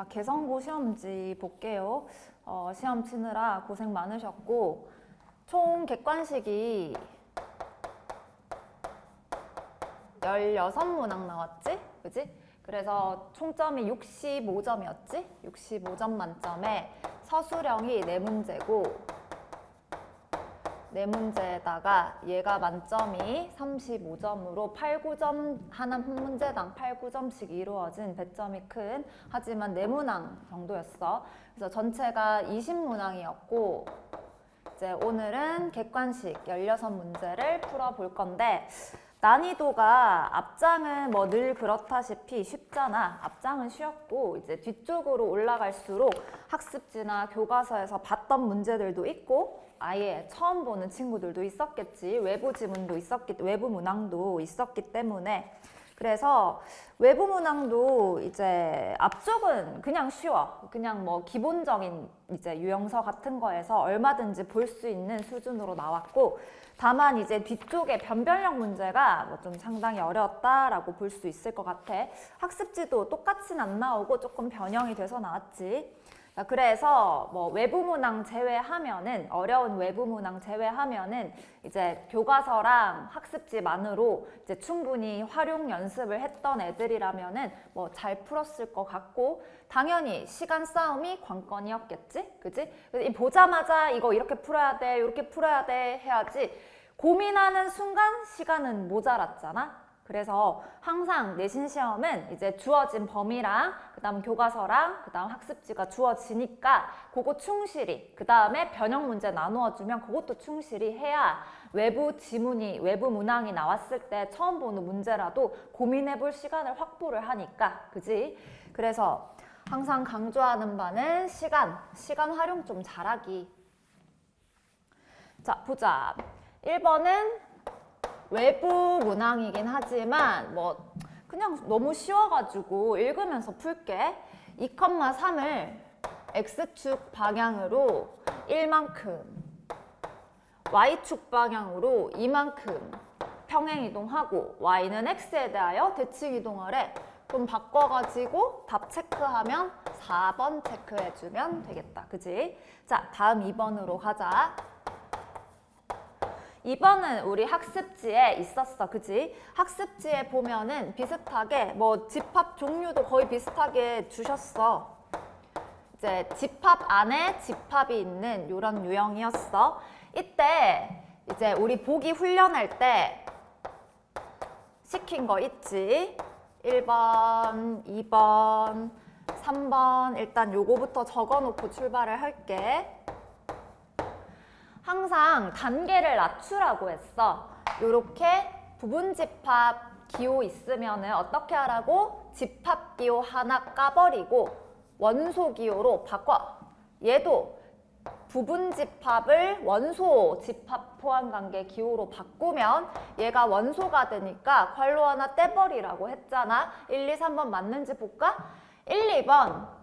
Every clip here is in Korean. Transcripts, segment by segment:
개성고 시험지 볼게요. 시험 치느라 고생 많으셨고 총 객관식이 16문항 나왔지? 그지? 그래서 총점이 65점이었지? 65점 만점에 서술형이 4문제고 4문제에다가 얘가 만점이 35점으로 8, 9점 한 문제당 8, 9점씩 이루어진 배점이 큰 하지만 4문항 정도였어. 그래서 전체가 20문항이었고 이제 오늘은 객관식 16문제를 풀어볼 건데 난이도가 앞장은 뭐 늘 그렇다시피 쉽잖아. 앞장은 쉬웠고 이제 뒤쪽으로 올라갈수록 학습지나 교과서에서 봤던 문제들도 있고 아예 처음 보는 친구들도 있었겠지. 외부 지문도 외부 문항도 있었기 때문에 그래서 외부 문항도 이제 앞쪽은 그냥 쉬워. 그냥 뭐 기본적인 이제 유형서 같은 거에서 얼마든지 볼 수 있는 수준으로 나왔고 다만 이제 뒤쪽에 변별력 문제가 뭐 좀 상당히 어려웠다라고 볼 수 있을 것 같아. 학습지도 똑같이는 안 나오고 조금 변형이 돼서 나왔지. 그래서 뭐 외부 문항 제외하면은 어려운 외부 문항 제외하면은 이제 교과서랑 학습지만으로 이제 충분히 활용 연습을 했던 애들이라면은 뭐 잘 풀었을 것 같고 당연히 시간 싸움이 관건이었겠지, 그지? 보자마자 이거 이렇게 풀어야 돼, 이렇게 풀어야 돼 해야지 고민하는 순간 시간은 모자랐잖아. 그래서 항상 내신 시험은 이제 주어진 범위랑 그다음 교과서랑 그다음 학습지가 주어지니까 그거 충실히 그다음에 변형 문제 나누어 주면 그것도 충실히 해야 외부 지문이 외부 문항이 나왔을 때 처음 보는 문제라도 고민해 볼 시간을 확보를 하니까 그지? 그래서 항상 강조하는 바는 시간 활용 좀 잘하기. 자, 보자. 1번은 외부 문항이긴 하지만 뭐 그냥 너무 쉬워가지고 읽으면서 풀게. 2,3을 X축 방향으로 1만큼 Y축 방향으로 2만큼 평행이동하고 Y는 X에 대하여 대칭이동하래. 그럼 바꿔가지고 답 체크하면 4번 체크해주면 되겠다. 그지? 자, 다음 2번으로 가자. 2번은 우리 학습지에 있었어. 그지? 학습지에 보면은 비슷하게 뭐 집합 종류도 거의 비슷하게 주셨어. 이제 집합 안에 집합이 있는 이런 유형이었어. 이때 이제 우리 보기 훈련할 때 시킨 거 있지? 1번, 2번, 3번 일단 요거부터 적어놓고 출발을 할게. 항상 단계를 낮추라고 했어. 요렇게 부분집합 기호 있으면은 어떻게 하라고? 집합 기호 하나 까버리고 원소 기호로 바꿔. 얘도 부분집합을 원소 집합 포함관계 기호로 바꾸면 얘가 원소가 되니까 괄호 하나 떼버리라고 했잖아. 1, 2, 3번 맞는지 볼까? 1, 2번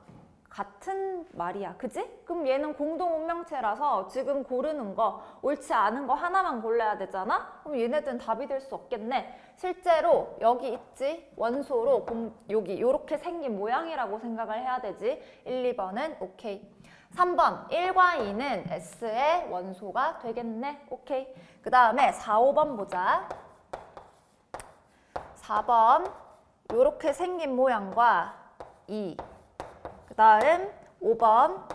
같은 말이야. 그지? 그럼 얘는 공동 운명체라서 지금 고르는 거 옳지 않은 거 하나만 골라야 되잖아? 그럼 얘네들은 답이 될 수 없겠네. 실제로 여기 있지? 원소로 여기 이렇게 생긴 모양이라고 생각을 해야 되지. 1, 2번은 오케이. 3번 1과 2는 S의 원소가 되겠네. 오케이. 그 다음에 4, 5번 보자. 4번 이렇게 생긴 모양과 2. 그 다음 5번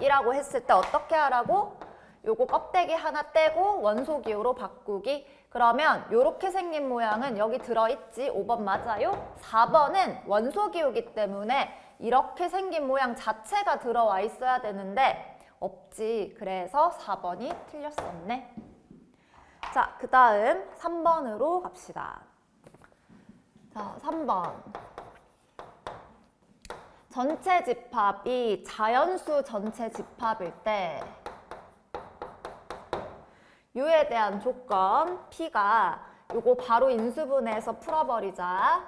이라고 했을 때 어떻게 하라고? 요거 껍데기 하나 떼고 원소 기호로 바꾸기. 그러면 요렇게 생긴 모양은 여기 들어있지. 5번 맞아요? 4번은 원소 기호이기 때문에 이렇게 생긴 모양 자체가 들어와 있어야 되는데 없지. 그래서 4번이 틀렸었네. 자, 그 다음 3번으로 갑시다. 자, 3번. 전체 집합이 자연수 전체 집합일 때 U에 대한 조건 P가 요거 바로 인수분해해서 풀어버리자.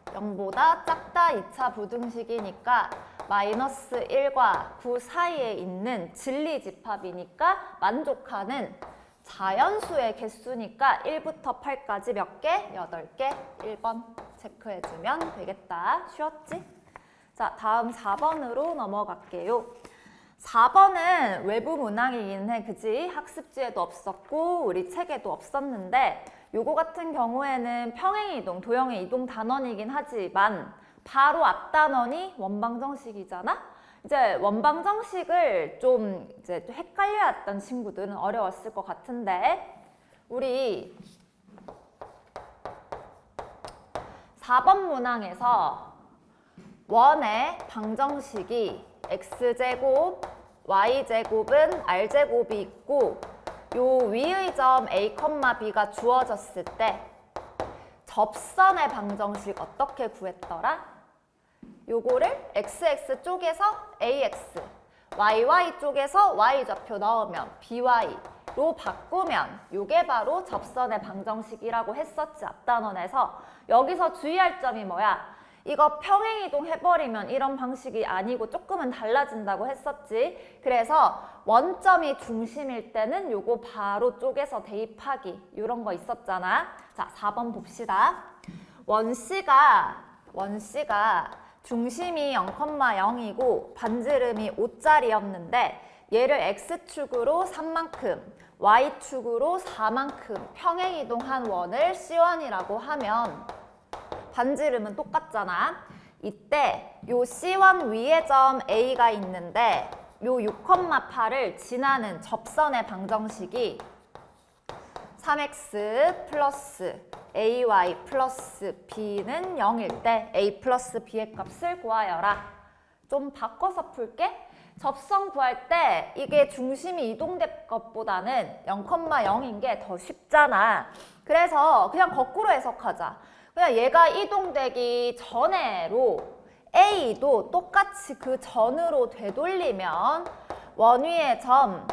0보다 작다 2차 부등식이니까 마이너스 1과 9 사이에 있는 진리 집합이니까 만족하는 자연수의 개수니까 1부터 8까지 몇 개? 8개. 1번 체크해주면 되겠다. 쉬웠지? 자, 다음 4번으로 넘어갈게요. 4번은 외부 문항이긴 해, 그지? 학습지에도 없었고 우리 책에도 없었는데 요거 같은 경우에는 평행이동, 도형의 이동 단원이긴 하지만 바로 앞 단원이 원방정식이잖아? 이제 원방정식을 좀 이제 헷갈려 했던 친구들은 어려웠을 것 같은데 우리 4번 문항에서 원의 방정식이 x제곱, y제곱은 r제곱이 있고 요 위의 점 a, b가 주어졌을 때 접선의 방정식 어떻게 구했더라? 요거를 xx 쪽에서 ax, yy 쪽에서 y좌표 넣으면 by로 바꾸면 요게 바로 접선의 방정식이라고 했었지, 앞단원에서. 여기서 주의할 점이 뭐야? 이거 평행이동 해버리면 이런 방식이 아니고 조금은 달라진다고 했었지. 그래서 원점이 중심일 때는 요거 바로 쪼개서 대입하기, 이런 거 있었잖아. 자, 4번 봅시다. 원C가 중심이 0,0이고 반지름이 5짜리였는데 얘를 x축으로 3만큼, y축으로 4만큼 평행이동한 원을 C1이라고 하면 반지름은 똑같잖아. 이때 요 C1 위에 점 A가 있는데 요 6,8을 지나는 접선의 방정식이 3x 플러스 ay 플러스 b는 0일 때 a 플러스 b의 값을 구하여라. 좀 바꿔서 풀게. 접선 구할 때 이게 중심이 이동된 것보다는 0,0인 게 더 쉽잖아. 그래서 그냥 거꾸로 해석하자. 그냥 얘가 이동되기 전에로 A도 똑같이 그 전으로 되돌리면 원위의 점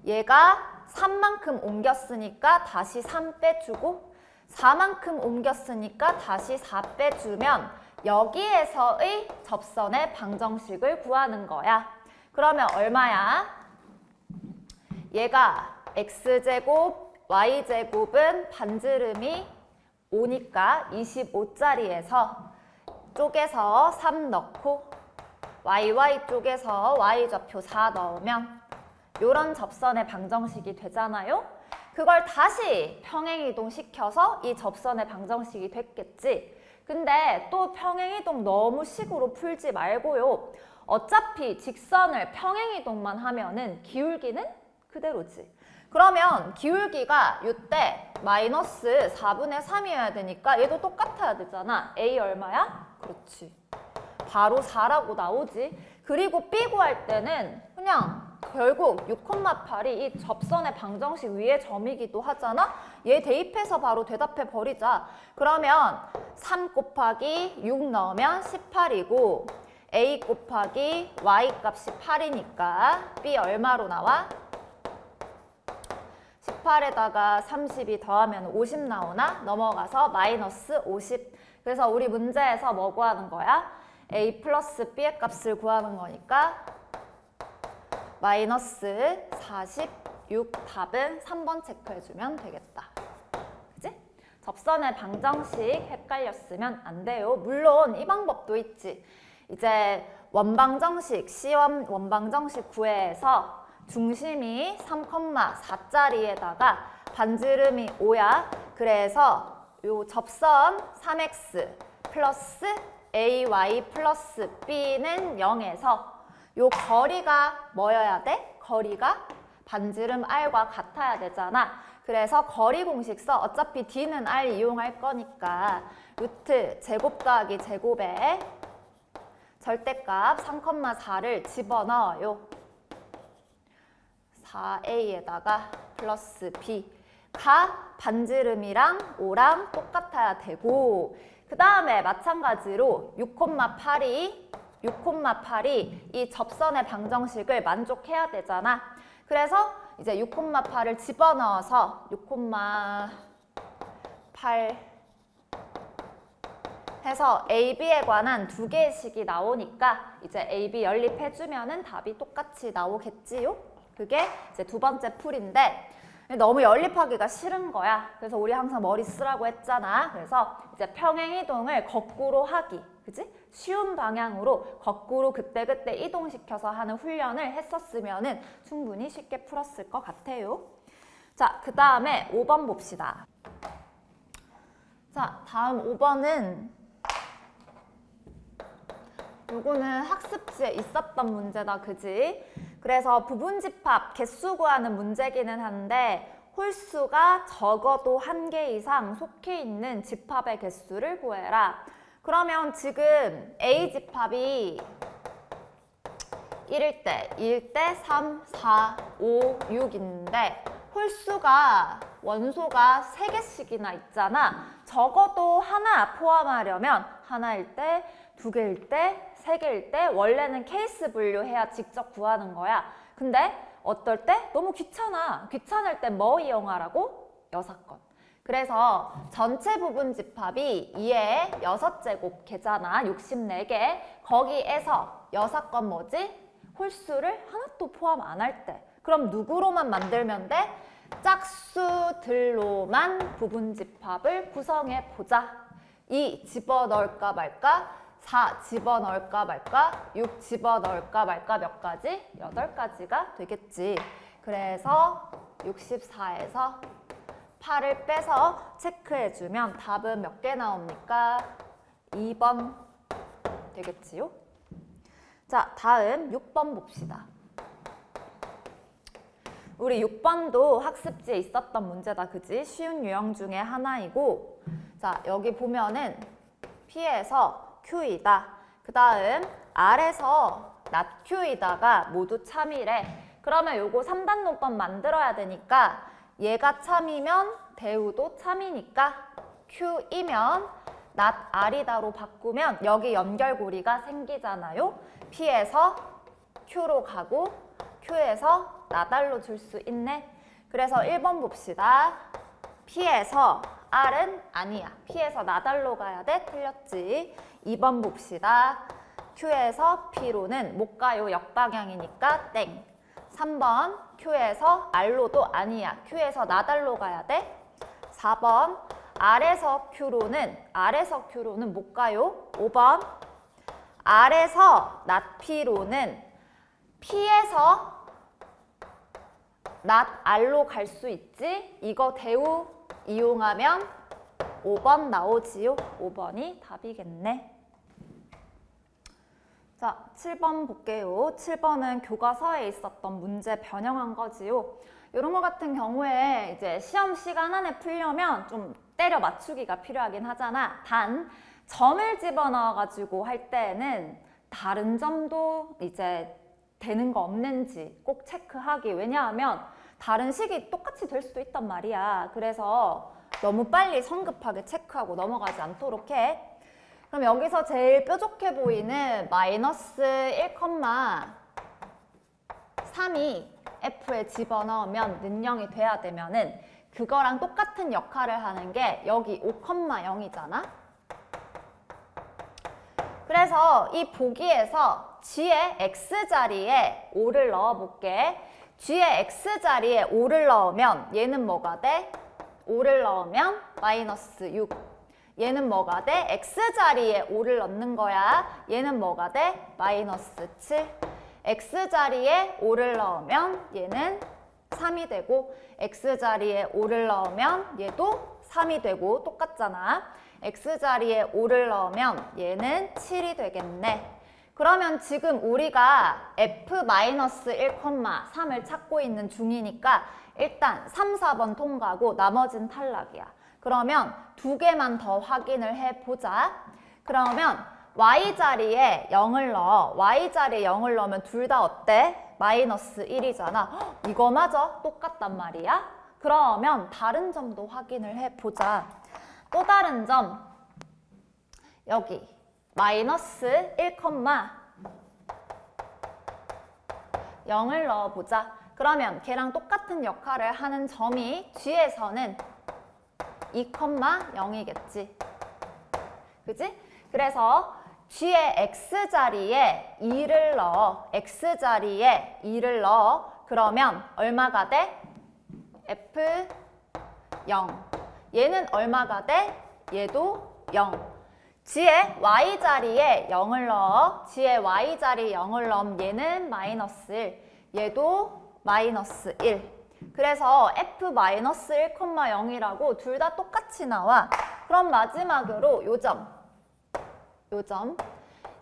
얘가 3만큼 옮겼으니까 다시 3 빼주고 4만큼 옮겼으니까 다시 4 빼주면 여기에서의 접선의 방정식을 구하는 거야. 그러면 얼마야? 얘가 x제곱, y제곱은 반지름이 5니까 25짜리에서 쪼개서 3 넣고 yy 쪽에서 y좌표 4 넣으면 요런 접선의 방정식이 되잖아요. 그걸 다시 평행이동 시켜서 이 접선의 방정식이 됐겠지. 근데 또 평행이동 너무 식으로 풀지 말고요. 어차피 직선을 평행이동만 하면은 기울기는 그대로지. 그러면 기울기가 이때 마이너스 4분의 3이어야 되니까 얘도 똑같아야 되잖아. A 얼마야? 그렇지. 바로 4라고 나오지. 그리고 B 구할 때는 그냥 결국 6,8이 이 접선의 방정식 위의 점이기도 하잖아. 얘 대입해서 바로 대답해 버리자. 그러면 3 곱하기 6 넣으면 18이고 A 곱하기 Y 값이 8이니까 B 얼마로 나와? 18에다가 32 더하면 50 나오나? 넘어가서 마이너스 50. 그래서 우리 문제에서 뭐 구하는 거야? A 플러스 B의 값을 구하는 거니까 마이너스 46. 답은 3번 체크해주면 되겠다. 그치? 접선의 방정식 헷갈렸으면 안 돼요. 물론 이 방법도 있지. 이제 원방정식, C1 원방정식 구해서 중심이 3,4짜리에다가 반지름이 5야. 그래서 요 접선 3x 플러스 ay 플러스 b는 0에서 요 거리가 뭐여야 돼? 거리가 반지름 r과 같아야 되잖아. 그래서 거리 공식 써. 어차피 d는 r 이용할 거니까 루트 제곱 더하기 제곱에 절대값 3,4를 집어넣어요. 4a에다가 플러스 b가 반지름이랑 5랑 똑같아야 되고 그 다음에 마찬가지로 6,8이 이 접선의 방정식을 만족해야 되잖아. 그래서 이제 6,8을 집어넣어서 6,8 해서 AB에 관한 두 개의 식이 나오니까 이제 AB 연립해주면은 답이 똑같이 나오겠지요? 그게 이제 두 번째 풀인데 너무 연립하기가 싫은 거야. 그래서 우리 항상 머리 쓰라고 했잖아. 그래서 이제 평행이동을 거꾸로 하기. 그치? 쉬운 방향으로 거꾸로 그때그때 이동시켜서 하는 훈련을 했었으면은 충분히 쉽게 풀었을 것 같아요. 자, 그 다음에 5번 봅시다. 자, 다음 5번은 요거는 학습지에 있었던 문제다, 그지? 그래서 부분집합 개수 구하는 문제기는 한데 홀수가 적어도 1개 이상 속해 있는 집합의 개수를 구해라. 그러면 지금 A집합이 1일 때, 2일 때 3, 4, 5, 6인데 홀수가 원소가 3개씩이나 있잖아. 적어도 하나 포함하려면 하나일 때, 2개일 때, 3개일 때 원래는 케이스 분류해야 직접 구하는 거야. 근데 어떨 때 너무 귀찮아. 귀찮을 때 뭐 이용하라고? 여사건. 그래서 전체 부분 집합이 2의 6제곱 개잖아. 64개. 거기에서 여사건 뭐지? 홀수를 하나도 포함 안 할 때. 그럼 누구로만 만들면 돼? 짝수들로만 부분 집합을 구성해 보자. 2 집어넣을까 말까? 4 집어넣을까 말까? 6 집어넣을까 말까? 몇 가지? 8가지가 되겠지. 그래서 64에서 8을 빼서 체크해주면 답은 몇 개 나옵니까? 2번 되겠지요? 자, 다음 6번 봅시다. 우리 6번도 학습지에 있었던 문제다, 그지? 쉬운 유형 중에 하나이고, 자, 여기 보면은 P에서 Q이다. 그 다음 R에서 not Q이다가 모두 참이래. 그러면 요거 3단 논법 만들어야 되니까 얘가 참이면 대우도 참이니까 Q이면 not R이다로 바꾸면 여기 연결고리가 생기잖아요. P에서 Q로 가고 Q에서 나달로 줄 수 있네. 그래서 1번 봅시다. P에서 R은 아니야. P에서 나달로 가야 돼. 틀렸지. 2번 봅시다. Q에서 P로는 못 가요. 역방향이니까 땡. 3번 Q에서 R로도 아니야. Q에서 나달로 가야 돼. 4번 R에서 Q로는 못 가요. 5번 R에서 not P로는 P에서 not R로 갈 수 있지? 이거 대우 이용하면 5번 나오지요? 5번이 답이겠네. 자, 7번 볼게요. 7번은 교과서에 있었던 문제 변형한 거지요. 이런 거 같은 경우에 이제 시험 시간 안에 풀려면 좀 때려 맞추기가 필요하긴 하잖아. 단, 점을 집어넣어가지고 할 때는 다른 점도 이제 되는 거 없는지 꼭 체크하기. 왜냐하면 다른 식이 똑같이 될 수도 있단 말이야. 그래서 너무 빨리 성급하게 체크하고 넘어가지 않도록 해. 그럼 여기서 제일 뾰족해 보이는 마이너스 1,3이 F에 집어넣으면 는영이 돼야 되면은 그거랑 똑같은 역할을 하는 게 여기 5,0이잖아. 그래서 이 보기에서 G의 X자리에 5를 넣어볼게. G의 X자리에 5를 넣으면 얘는 뭐가 돼? 5를 넣으면 마이너스 6. 얘는 뭐가 돼? X자리에 5를 넣는 거야. 얘는 뭐가 돼? 마이너스 7. X자리에 5를 넣으면 얘는 3이 되고 X자리에 5를 넣으면 얘도 3이 되고 똑같잖아. X자리에 5를 넣으면 얘는 7이 되겠네. 그러면 지금 우리가 F-1,3을 찾고 있는 중이니까 일단 3, 4번 통과하고 나머지는 탈락이야. 그러면 2개만 더 확인을 해보자. 그러면 Y자리에 0을 넣어. Y자리에 0을 넣으면 둘 다 어때? 마이너스 1이잖아. 이거 맞아? 똑같단 말이야. 그러면 다른 점도 확인을 해보자. 또 다른 점. 여기 마이너스 1,0을 넣어보자. 그러면 걔랑 똑같은 역할을 하는 점이 G에서는 2,0이겠지. 그지? 그래서 G의 X자리에 2를 넣어. X자리에 2를 넣어. 그러면 얼마가 돼? F 0. 얘는 얼마가 돼? 얘도 0. G의 Y자리에 0을 넣어. G의 Y자리에 0을 넣으면 얘는 마이너스 1. 얘도 마이너스 1. 그래서 F-1,0이라고 둘 다 똑같이 나와. 그럼 마지막으로 요 점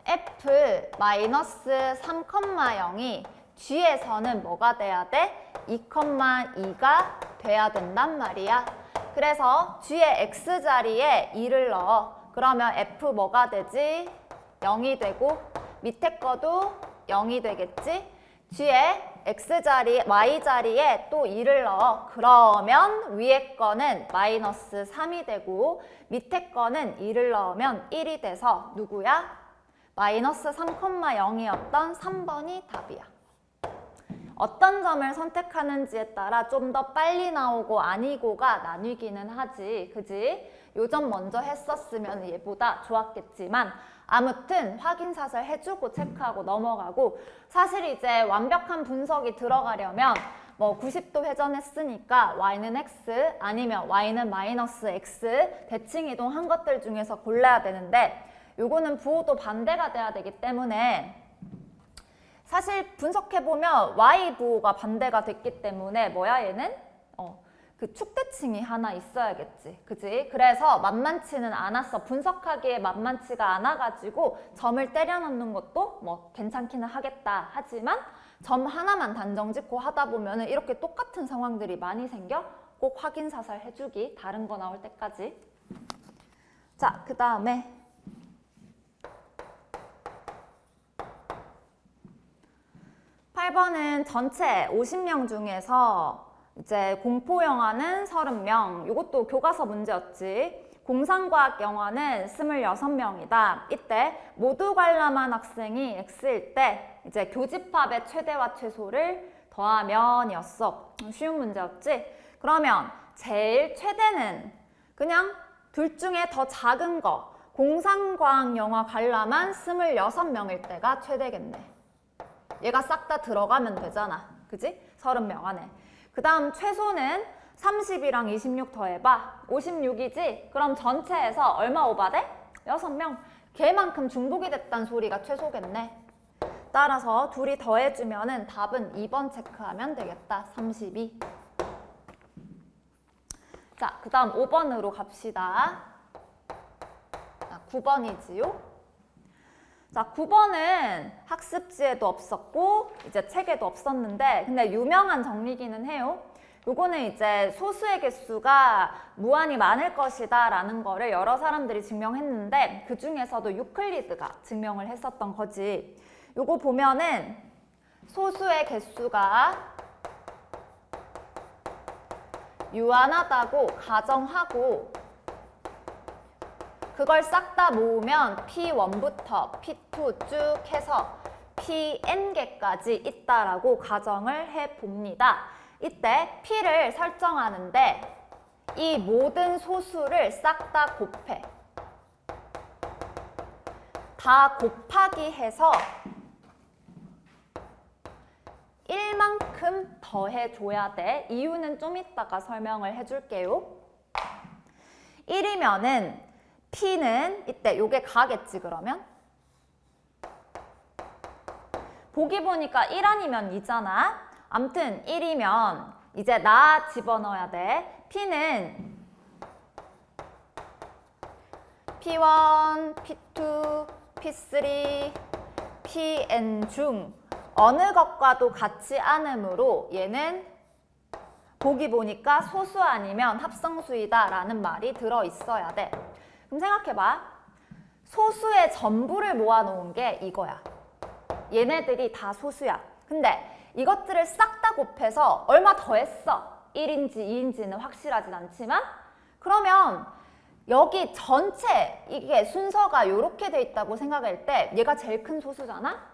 F-3,0이 G에서는 뭐가 돼야 돼? 2,2가 돼야 된단 말이야. 그래서 G의 X자리에 2를 넣어. 그러면 F 뭐가 되지? 0이 되고 밑에 거도 0이 되겠지? G의 X자리, Y자리에 또 2를 넣어. 그러면 위에 거는 마이너스 3이 되고 밑에 거는 2를 넣으면 1이 돼서 누구야? 마이너스 3,0이었던 3번이 답이야. 어떤 점을 선택하는지에 따라 좀 더 빨리 나오고 아니고가 나뉘기는 하지. 그지? 요 점 먼저 했었으면 얘보다 좋았겠지만 아무튼 확인사슬 해주고 체크하고 넘어가고 사실 이제 완벽한 분석이 들어가려면 뭐 90도 회전했으니까 y는 x 아니면 y는 마이너스 x 대칭 이동한 것들 중에서 골라야 되는데 요거는 부호도 반대가 돼야 되기 때문에 사실 분석해보면 y 부호가 반대가 됐기 때문에 뭐야 얘는? 그 축대칭이 하나 있어야겠지. 그지? 그래서 만만치는 않았어. 분석하기에 만만치가 않아가지고 점을 때려 넣는 것도 뭐 괜찮기는 하겠다. 하지만 점 하나만 단정 짓고 하다 보면은 이렇게 똑같은 상황들이 많이 생겨. 꼭 확인 사살 해주기. 다른 거 나올 때까지. 자, 그 다음에 8번은 전체 50명 중에서 이제 공포 영화는 30명. 이것도 교과서 문제였지. 공상과학 영화는 26명이다. 이때 모두 관람한 학생이 X일 때 이제 교집합의 최대와 최소를 더하면이었어. 쉬운 문제였지. 그러면 제일 최대는 그냥 둘 중에 더 작은 거. 공상과학 영화 관람한 26명일 때가 최대겠네. 얘가 싹 다 들어가면 되잖아. 그지? 30명 안에. 그 다음 최소는 30이랑 26 더해봐. 56이지? 그럼 전체에서 얼마 오바돼? 6명. 걔만큼 중복이 됐단 소리가 최소겠네. 따라서 둘이 더해주면은 답은 2번 체크하면 되겠다. 32. 자, 그 다음 5번으로 갑시다. 9번이지요? 자, 9번은 학습지에도 없었고 이제 책에도 없었는데 근데 유명한 정리기는 해요. 요거는 이제 소수의 개수가 무한히 많을 것이다 라는 거를 여러 사람들이 증명했는데 그 중에서도 유클리드가 증명을 했었던 거지. 요거 보면은 소수의 개수가 유한하다고 가정하고 그걸 싹 다 모으면 P1부터 P2 쭉 해서 Pn개까지 있다라고 가정을 해봅니다. 이때 P를 설정하는데 이 모든 소수를 싹 다 곱해. 다 곱하기 해서 1만큼 더해줘야 돼. 이유는 좀 이따가 설명을 해줄게요. 1이면은 P는 이때 요게 가겠지 그러면? 보기 보니까 1 아니면 2잖아. 암튼 1이면 이제 나 집어넣어야 돼. P는 P1, P2, P3, Pn 중 어느 것과도 같지 않으므로 얘는 보기 보니까 소수 아니면 합성수이다 라는 말이 들어있어야 돼. 그럼 생각해봐. 소수의 전부를 모아놓은 게 이거야. 얘네들이 다 소수야. 근데 이것들을 싹 다 곱해서 얼마 더했어. 1인지 2인지는 확실하진 않지만 그러면 여기 전체 이게 순서가 이렇게 돼 있다고 생각할 때 얘가 제일 큰 소수잖아?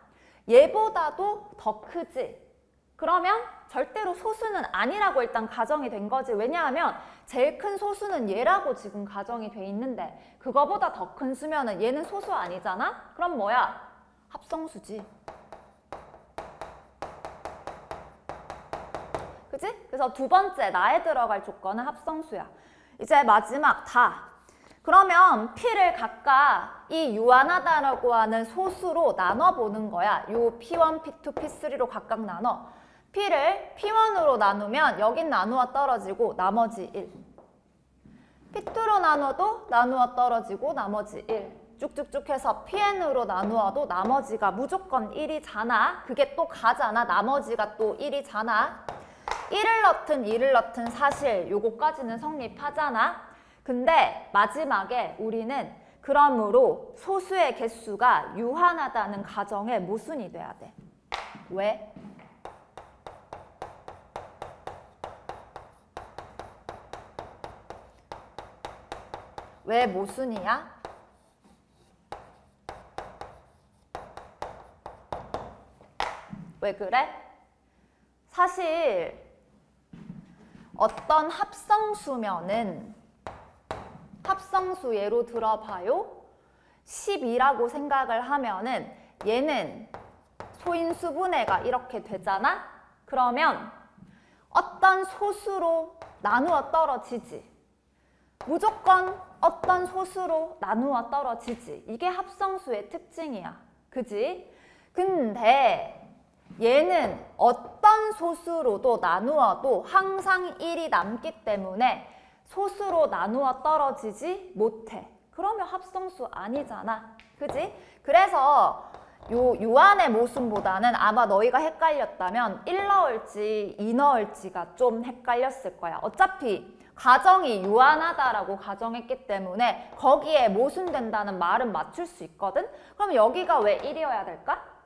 얘보다도 더 크지? 그러면 절대로 소수는 아니라고 일단 가정이 된 거지. 왜냐하면 제일 큰 소수는 얘라고 지금 가정이 돼 있는데 그거보다 더 큰 수면은 얘는 소수 아니잖아? 그럼 뭐야? 합성수지. 그지? 그래서 두 번째 나에 들어갈 조건은 합성수야. 이제 마지막 다. 그러면 P를 각각 이 유한하다라고 하는 소수로 나눠보는 거야. 요 P1, P2, P3로 각각 나눠. P를 P1으로 나누면 여긴 나누어 떨어지고 나머지 1. P2로 나눠도 나누어 떨어지고 나머지 1. 쭉쭉쭉 해서 PN으로 나누어도 나머지가 무조건 1이잖아. 그게 또 가잖아. 나머지가 또 1이잖아. 1을 넣든 2를 넣든 사실 요거까지는 성립하잖아. 근데 마지막에 우리는 그러므로 소수의 개수가 유한하다는 가정의 모순이 돼야 돼. 왜? 왜 모순이야? 왜 그래? 사실 어떤 합성수면은 합성수 예로 들어봐요. 12라고 생각을 하면은 얘는 소인수분해가 이렇게 되잖아? 그러면 어떤 소수로 나누어 떨어지지. 무조건 어떤 소수로 나누어 떨어지지. 이게 합성수의 특징이야. 그지? 근데 얘는 어떤 소수로도 나누어도 항상 1이 남기 때문에 소수로 나누어 떨어지지 못해. 그러면 합성수 아니잖아. 그지? 그래서 요 유한의 모순보다는 아마 너희가 헷갈렸다면 1 넣을지 2 넣을지가 좀 헷갈렸을 거야. 어차피 가정이 유한하다라고 가정했기 때문에 거기에 모순된다는 말은 맞출 수 있거든? 그럼 여기가 왜 1이어야 될까?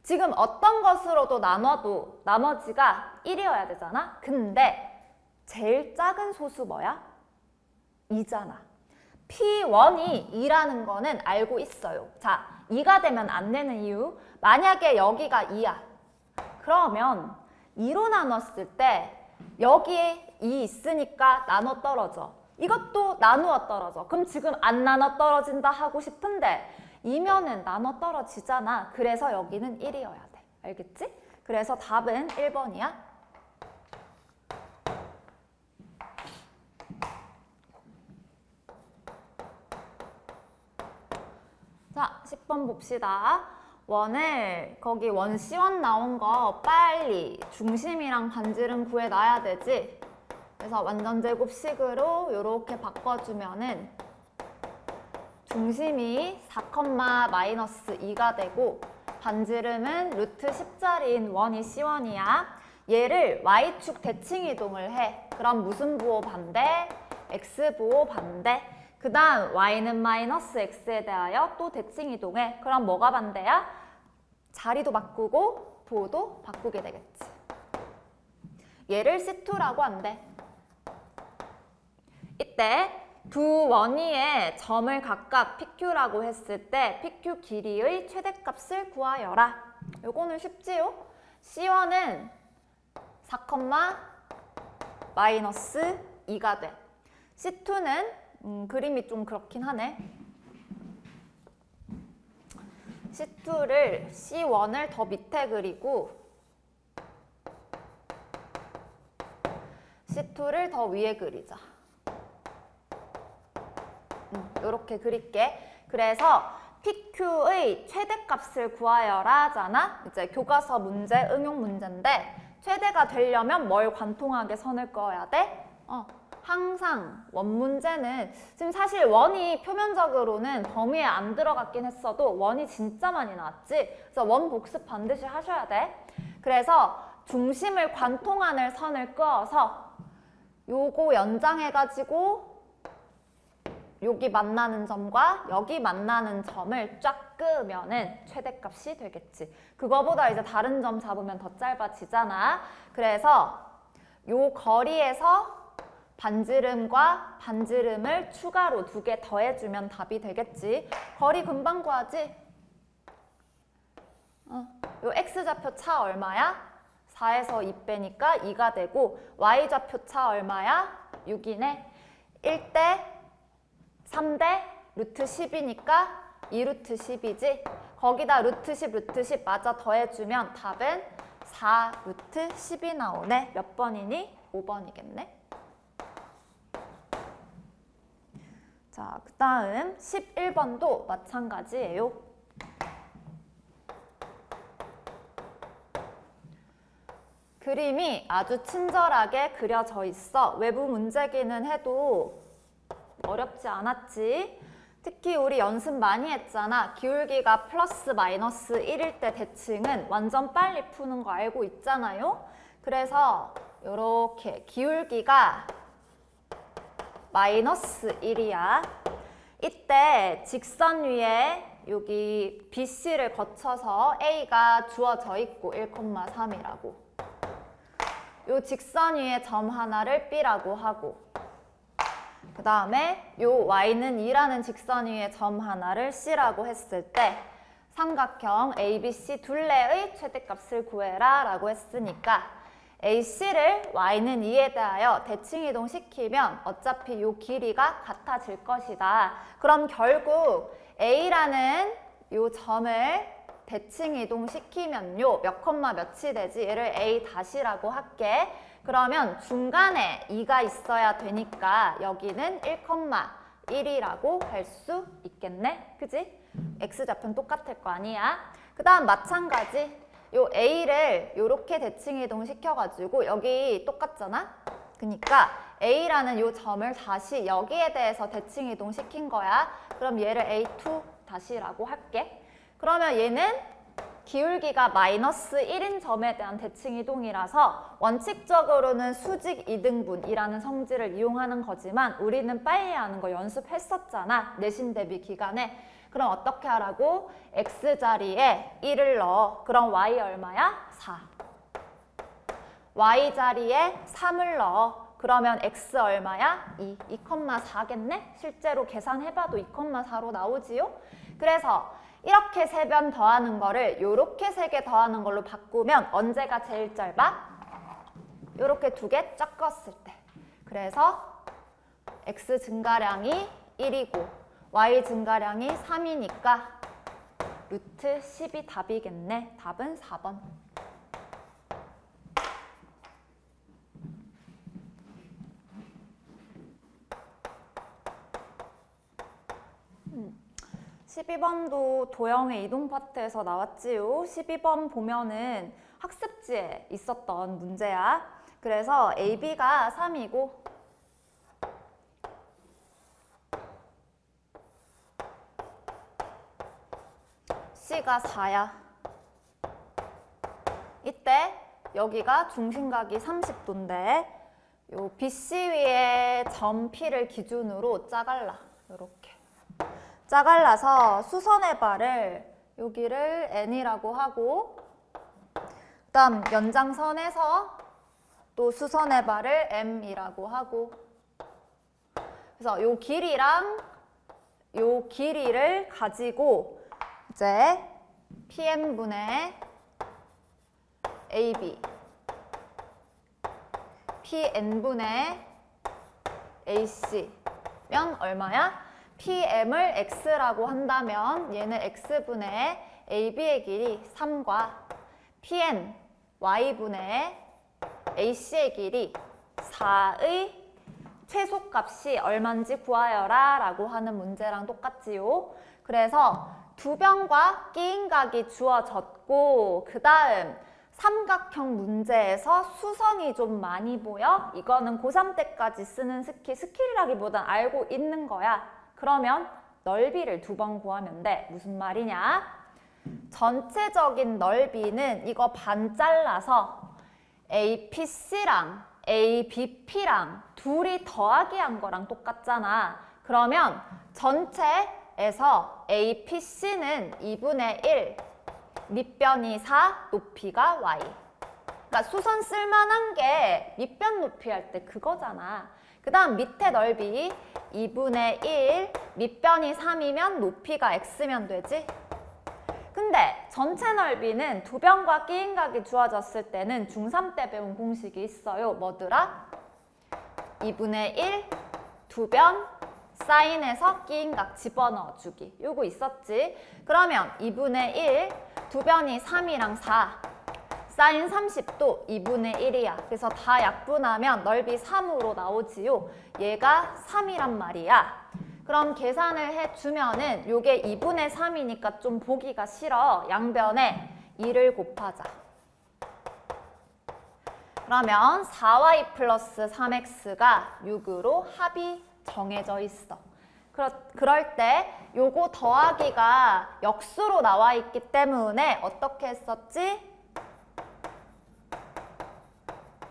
지금 어떤 것으로도 나눠도 나머지가 1이어야 되잖아? 근데 제일 작은 소수 뭐야? 2잖아. P1이 2라는 거는 알고 있어요. 자, 2가 되면 안 되는 이유. 만약에 여기가 2야. 그러면 2로 나눴을 때 여기에 2 있으니까 나눠 떨어져. 이것도 나누어 떨어져. 그럼 지금 안 나눠 떨어진다 하고 싶은데 2면은 나눠 떨어지잖아. 그래서 여기는 1이어야 돼. 알겠지? 그래서 답은 1번이야. 자, 10번 봅시다. 원을 거기 원 C1 나온 거 빨리 중심이랑 반지름 구해놔야 되지. 그래서 완전 제곱식으로 이렇게 바꿔주면은 중심이 4,-2가 되고 반지름은 루트 10짜리인 원이 C1이야. 얘를 Y축 대칭 이동을 해. 그럼 무슨 부호 반대? X부호 반대. 그 다음 Y는 마이너스 X에 대하여 또 대칭 이동해. 그럼 뭐가 반대야? 자리도 바꾸고 부호도 바꾸게 되겠지. 얘를 C2라고 한대. 이때 두 원위의 점을 각각 PQ라고 했을 때 PQ 길이의 최대값을 구하여라. 요거는 쉽지요? C1은 4,-2가 돼. C2는 그림이 좀 그렇긴 하네. C2를 C1을 더 밑에 그리고 C2를 더 위에 그리자. 이렇게 그릴게. 그래서 PQ의 최대값을 구하여라 하잖아. 이제 교과서 문제, 응용 문제인데 최대가 되려면 뭘 관통하게 선을 그어야 돼? 항상 원 문제는 지금 사실 원이 표면적으로는 범위에 안 들어갔긴 했어도 원이 진짜 많이 나왔지. 그래서 원 복습 반드시 하셔야 돼. 그래서 중심을 관통하는 선을 그어서 요거 연장해가지고 여기 만나는 점과 여기 만나는 점을 쫙 끄면은 최대값이 되겠지. 그거보다 이제 다른 점 잡으면 더 짧아지잖아. 그래서 요 거리에서 반지름과 반지름을 추가로 2개 더해주면 답이 되겠지. 거리 금방 구하지? 요 X좌표 차 얼마야? 4에서 2 빼니까 2가 되고 Y좌표 차 얼마야? 6이네. 1대 3대 루트 10이니까 2루트 10이지. 거기다 루트 10, 루트 10 마저 더해주면 답은 4 루트 10이 나오네. 몇 번이니? 5번이겠네. 자, 그 다음 11번도 마찬가지예요. 그림이 아주 친절하게 그려져 있어. 외부 문제기는 해도 어렵지 않았지. 특히 우리 연습 많이 했잖아. 기울기가 플러스 마이너스 1일 때 대칭은 완전 빨리 푸는 거 알고 있잖아요. 그래서 이렇게 기울기가 마이너스 1이야. 이때 직선 위에 여기 BC를 거쳐서 A가 주어져 있고 1,3이라고. 요 직선 위에 점 하나를 B라고 하고, 그 다음에 요 Y는 2라는 직선 위에 점 하나를 C라고 했을 때 삼각형 ABC 둘레의 최대값을 구해라 라고 했으니까 AC를 Y는 2에 대하여 대칭 이동시키면 어차피 요 길이가 같아질 것이다. 그럼 결국 A라는 요 점을 대칭 이동시키면요. 몇 콤마 몇이 되지? 얘를 A 다시라고 할게. 그러면 중간에 2가 있어야 되니까 여기는 1,1이라고 할 수 있겠네? 그지? X좌표는 똑같을 거 아니야? 그 다음 마찬가지. 요 A를 요렇게 대칭 이동시켜가지고 여기 똑같잖아? 그러니까 A라는 요 점을 다시 여기에 대해서 대칭 이동시킨 거야. 그럼 얘를 A2 다시라고 할게. 그러면 얘는 기울기가 마이너스 1인 점에 대한 대칭 이동이라서 원칙적으로는 수직 이등분이라는 성질을 이용하는 거지만 우리는 빨리 하는 거 연습했었잖아. 내신 대비 기간에. 그럼 어떻게 하라고? X자리에 1을 넣어. 그럼 Y 얼마야? 4. Y자리에 3을 넣어. 그러면 X 얼마야? 2,4겠네? 실제로 계산해봐도 2,4로 나오지요? 그래서 이렇게 3번 더하는 거를 요렇게 3개 더하는 걸로 바꾸면 언제가 제일 짧아? 요렇게 2개 섞었을 때. 그래서 X 증가량이 1이고 Y 증가량이 3이니까 루트 10이 답이겠네. 답은 4번. 12번도 도형의 이동 파트에서 나왔지요. 12번 보면은 학습지에 있었던 문제야. 그래서 AB가 3이고 C가 4야. 이때 여기가 중심각이 30도인데 요 BC 위에 점 P를 기준으로 짜갈라. 이렇게. 짜갈라서 수선의 발을 여기를 N이라고 하고 그 다음 연장선에서 또 수선의 발을 M이라고 하고 그래서 요 길이랑 요 길이를 가지고 이제 PM분의 AB PN분의 AC면 얼마야? PM을 X라고 한다면 얘는 X분의 AB의 길이 3과 PN Y분의 AC의 길이 4의 최소값이 얼마인지 구하여라 라고 하는 문제랑 똑같지요. 그래서 두 변과 끼인각이 주어졌고 그 다음 삼각형 문제에서 수성이 좀 많이 보여? 이거는 고3 때까지 쓰는 스킬이라기보단 알고 있는 거야. 그러면 넓이를 2번 구하면 돼. 무슨 말이냐? 전체적인 넓이는 이거 반 잘라서 APC랑 ABP랑 둘이 더하기 한 거랑 똑같잖아. 그러면 전체에서 APC는 2분의 1, 밑변이 4, 높이가 Y. 그러니까 수선 쓸만한 게 밑변 높이 할 때 그거잖아. 그 다음 밑에 넓이 2분의 1, 밑변이 3이면 높이가 X면 되지? 근데 전체 넓이는 두 변과 끼인각이 주어졌을 때는 중3 때 배운 공식이 있어요. 뭐더라? 2분의 1, 두 변, 사인에서 끼인각 집어넣어주기. 요거 있었지? 그러면 2분의 1, 두 변이 3이랑 4, 사인 30도 2분의 1이야. 그래서 다 약분하면 넓이 3으로 나오지요. 얘가 3이란 말이야. 그럼 계산을 해주면은 요게 2분의 3이니까 좀 보기가 싫어. 양변에 2를 곱하자. 그러면 4y 플러스 3x가 6으로 합이 정해져 있어. 그럴 때 요거 더하기가 역수로 나와 있기 때문에 어떻게 했었지?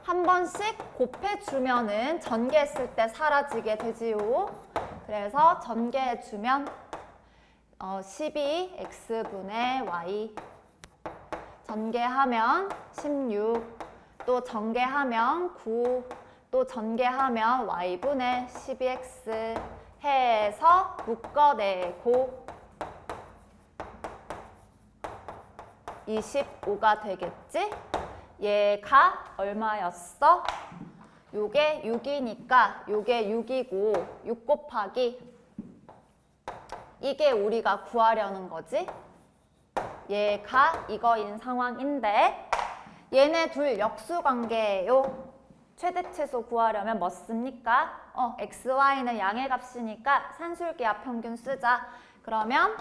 한 번씩 곱해주면은 전개했을 때 사라지게 되지요. 그래서 전개해주면 12x분의 y 전개하면 16 또 전개하면 9 또 전개하면 y분의 12x 해서 묶어내고 25가 되겠지? 얘가 얼마였어? 요게 6이니까 요게 6이고 6 곱하기 이게 우리가 구하려는 거지? 얘가 이거인 상황인데 얘네 둘 역수관계예요. 최대최소 구하려면 뭐 씁니까? x, y는 양의 값이니까 산술기하 평균 쓰자. 그러면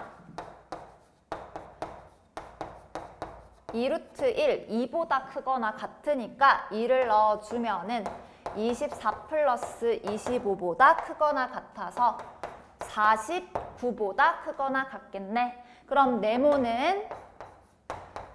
2루트 1, 2보다 크거나 같으니까 2를 넣어주면은 24 플러스 25보다 크거나 같아서 49보다 크거나 같겠네. 그럼 네모는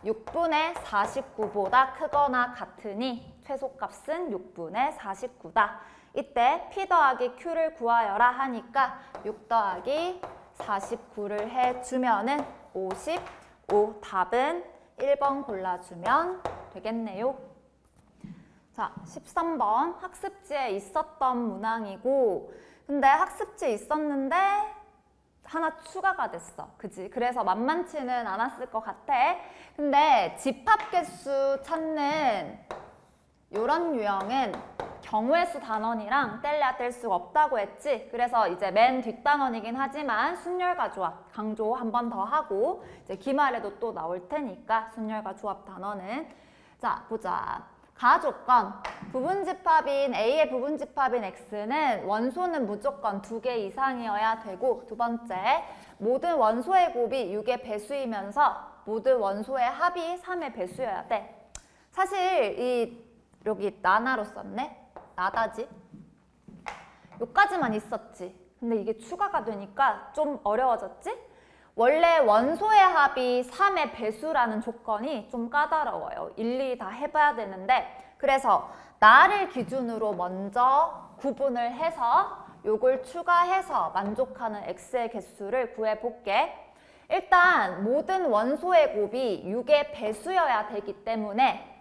6분의 49보다 크거나 같으니 최소값은 6분의 49다. 이때 P 더하기 Q를 구하여라 하니까 6 더하기 49를 해주면은 55. 답은 1번 골라주면 되겠네요. 자, 13번 학습지에 있었던 문항이고 근데 학습지에 있었는데 하나 추가가 됐어. 그지? 그래서 만만치는 않았을 것 같아. 근데 집합개수 찾는 이런 유형은 경우의 수 단원이랑 뗄래야 뗄 수가 없다고 했지. 그래서 이제 맨 뒷단원이긴 하지만 순열과 조합 강조 한 번 더 하고 이제 기말에도 또 나올 테니까 순열과 조합 단원은 자 보자. 가조건 부분집합인 A의 부분집합인 X는 원소는 무조건 2개 이상이어야 되고 두 번째 모든 원소의 곱이 6의 배수이면서 모든 원소의 합이 3의 배수여야 돼. 사실 여기 나나로 썼네. 나다지. 여기까지만 있었지. 근데 이게 추가가 되니까 좀 어려워졌지? 원래 원소의 합이 3의 배수라는 조건이 좀 까다로워요. 일일이 다 해봐야 되는데 그래서 나를 기준으로 먼저 구분을 해서 요걸 추가해서 만족하는 x의 개수를 구해볼게. 일단 모든 원소의 곱이 6의 배수여야 되기 때문에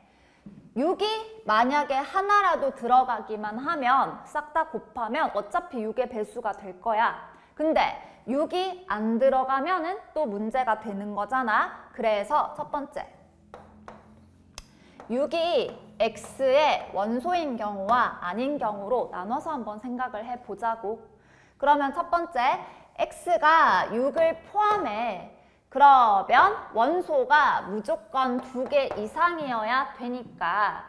6이 만약에 하나라도 들어가기만 하면 싹 다 곱하면 어차피 6의 배수가 될 거야. 근데 6이 안 들어가면은 또 문제가 되는 거잖아. 그래서 첫 번째 6이 x의 원소인 경우와 아닌 경우로 나눠서 한번 생각을 해보자고. 그러면 첫 번째 x가 6을 포함해. 그러면 원소가 무조건 2개 이상이어야 되니까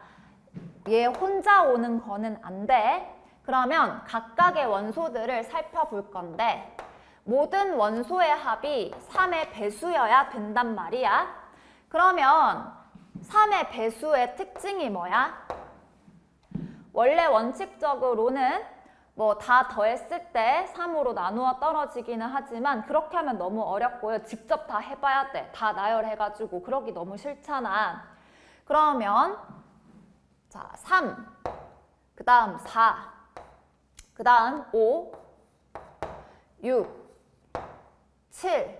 얘 혼자 오는 거는 안 돼. 그러면 각각의 원소들을 살펴볼 건데 모든 원소의 합이 3의 배수여야 된단 말이야. 그러면 3의 배수의 특징이 뭐야? 원래 원칙적으로는 뭐 다 더했을 때 3으로 나누어 떨어지기는 하지만 그렇게 하면 너무 어렵고요. 직접 다 해봐야 돼. 다 나열해가지고 그러기 너무 싫잖아. 그러면 자 3, 그 다음 4, 그 다음 5, 6, 7,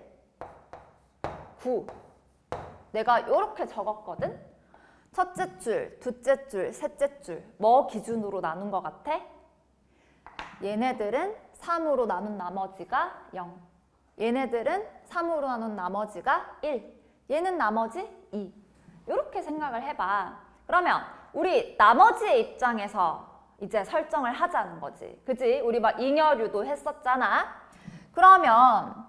9 내가 이렇게 적었거든? 첫째 줄, 둘째 줄, 셋째 줄 뭐 기준으로 나눈 것 같아? 얘네들은 3으로 나눈 나머지가 0 얘네들은 3으로 나눈 나머지가 1 얘는 나머지 2 이렇게 생각을 해봐. 그러면 우리 나머지의 입장에서 이제 설정을 하자는 거지. 그지? 우리 막 잉여류도 했었잖아. 그러면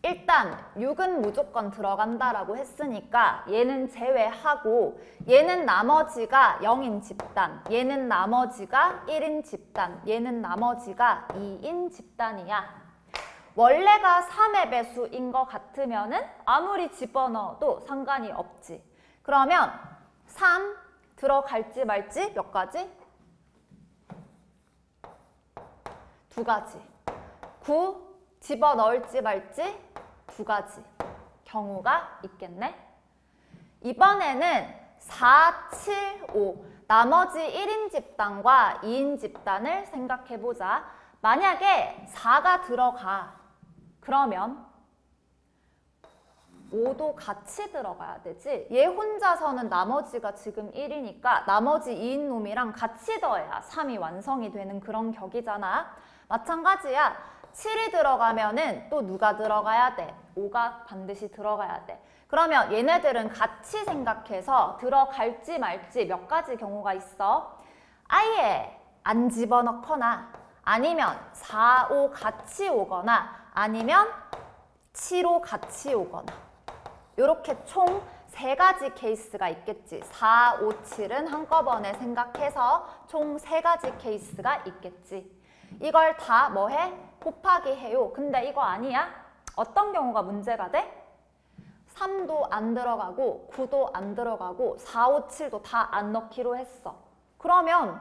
일단 6은 무조건 들어간다라고 했으니까 얘는 제외하고 얘는 나머지가 0인 집단, 얘는 나머지가 1인 집단, 얘는 나머지가 2인 집단이야. 원래가 3의 배수인 것 같으면은 아무리 집어넣어도 상관이 없지. 그러면 3 들어갈지 말지 몇 가지? 2가지. 9 집어넣을지 말지 2가지 경우가 있겠네. 이번에는 4, 7, 5 나머지 1인 집단과 2인 집단을 생각해보자. 만약에 4가 들어가 그러면 5도 같이 들어가야 되지. 얘 혼자서는 나머지가 지금 1이니까 나머지 2인 놈이랑 같이 더해야 3이 완성이 되는 그런 격이잖아. 마찬가지야. 7이 들어가면은 또 누가 들어가야 돼? 5가 반드시 들어가야 돼. 그러면 얘네들은 같이 생각해서 들어갈지 말지 몇 가지 경우가 있어. 아예 안 집어넣거나 아니면 4, 5 같이 오거나 아니면 7, 5 같이 오거나 이렇게 총 3가지 케이스가 있겠지. 4, 5, 7은 한꺼번에 생각해서 총 3가지 케이스가 있겠지. 이걸 다 뭐해? 곱하기 해요. 근데 이거 아니야? 어떤 경우가 문제가 돼? 3도 안 들어가고 9도 안 들어가고 4, 5, 7도 다 안 넣기로 했어. 그러면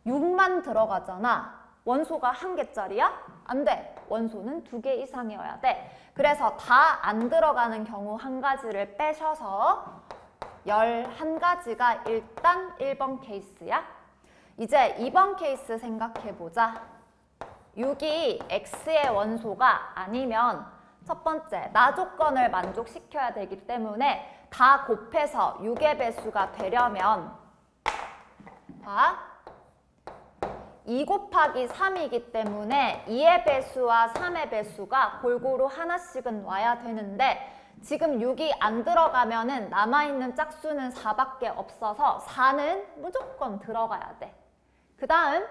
6만 들어가잖아. 원소가 1개짜리야? 안 돼. 원소는 2개 이상이어야 돼. 그래서 다 안 들어가는 경우 1가지를 빼셔서 11가지가 일단 1번 케이스야. 이제 2번 케이스 생각해보자. 6이 x의 원소가 아니면 첫 번째, 나 조건을 만족시켜야 되기 때문에 다 곱해서 6의 배수가 되려면 봐. 2 곱하기 3이기 때문에 2의 배수와 3의 배수가 골고루 하나씩은 와야 되는데 지금 6이 안 들어가면은 남아있는 짝수는 4밖에 없어서 4는 무조건 들어가야 돼. 그 다음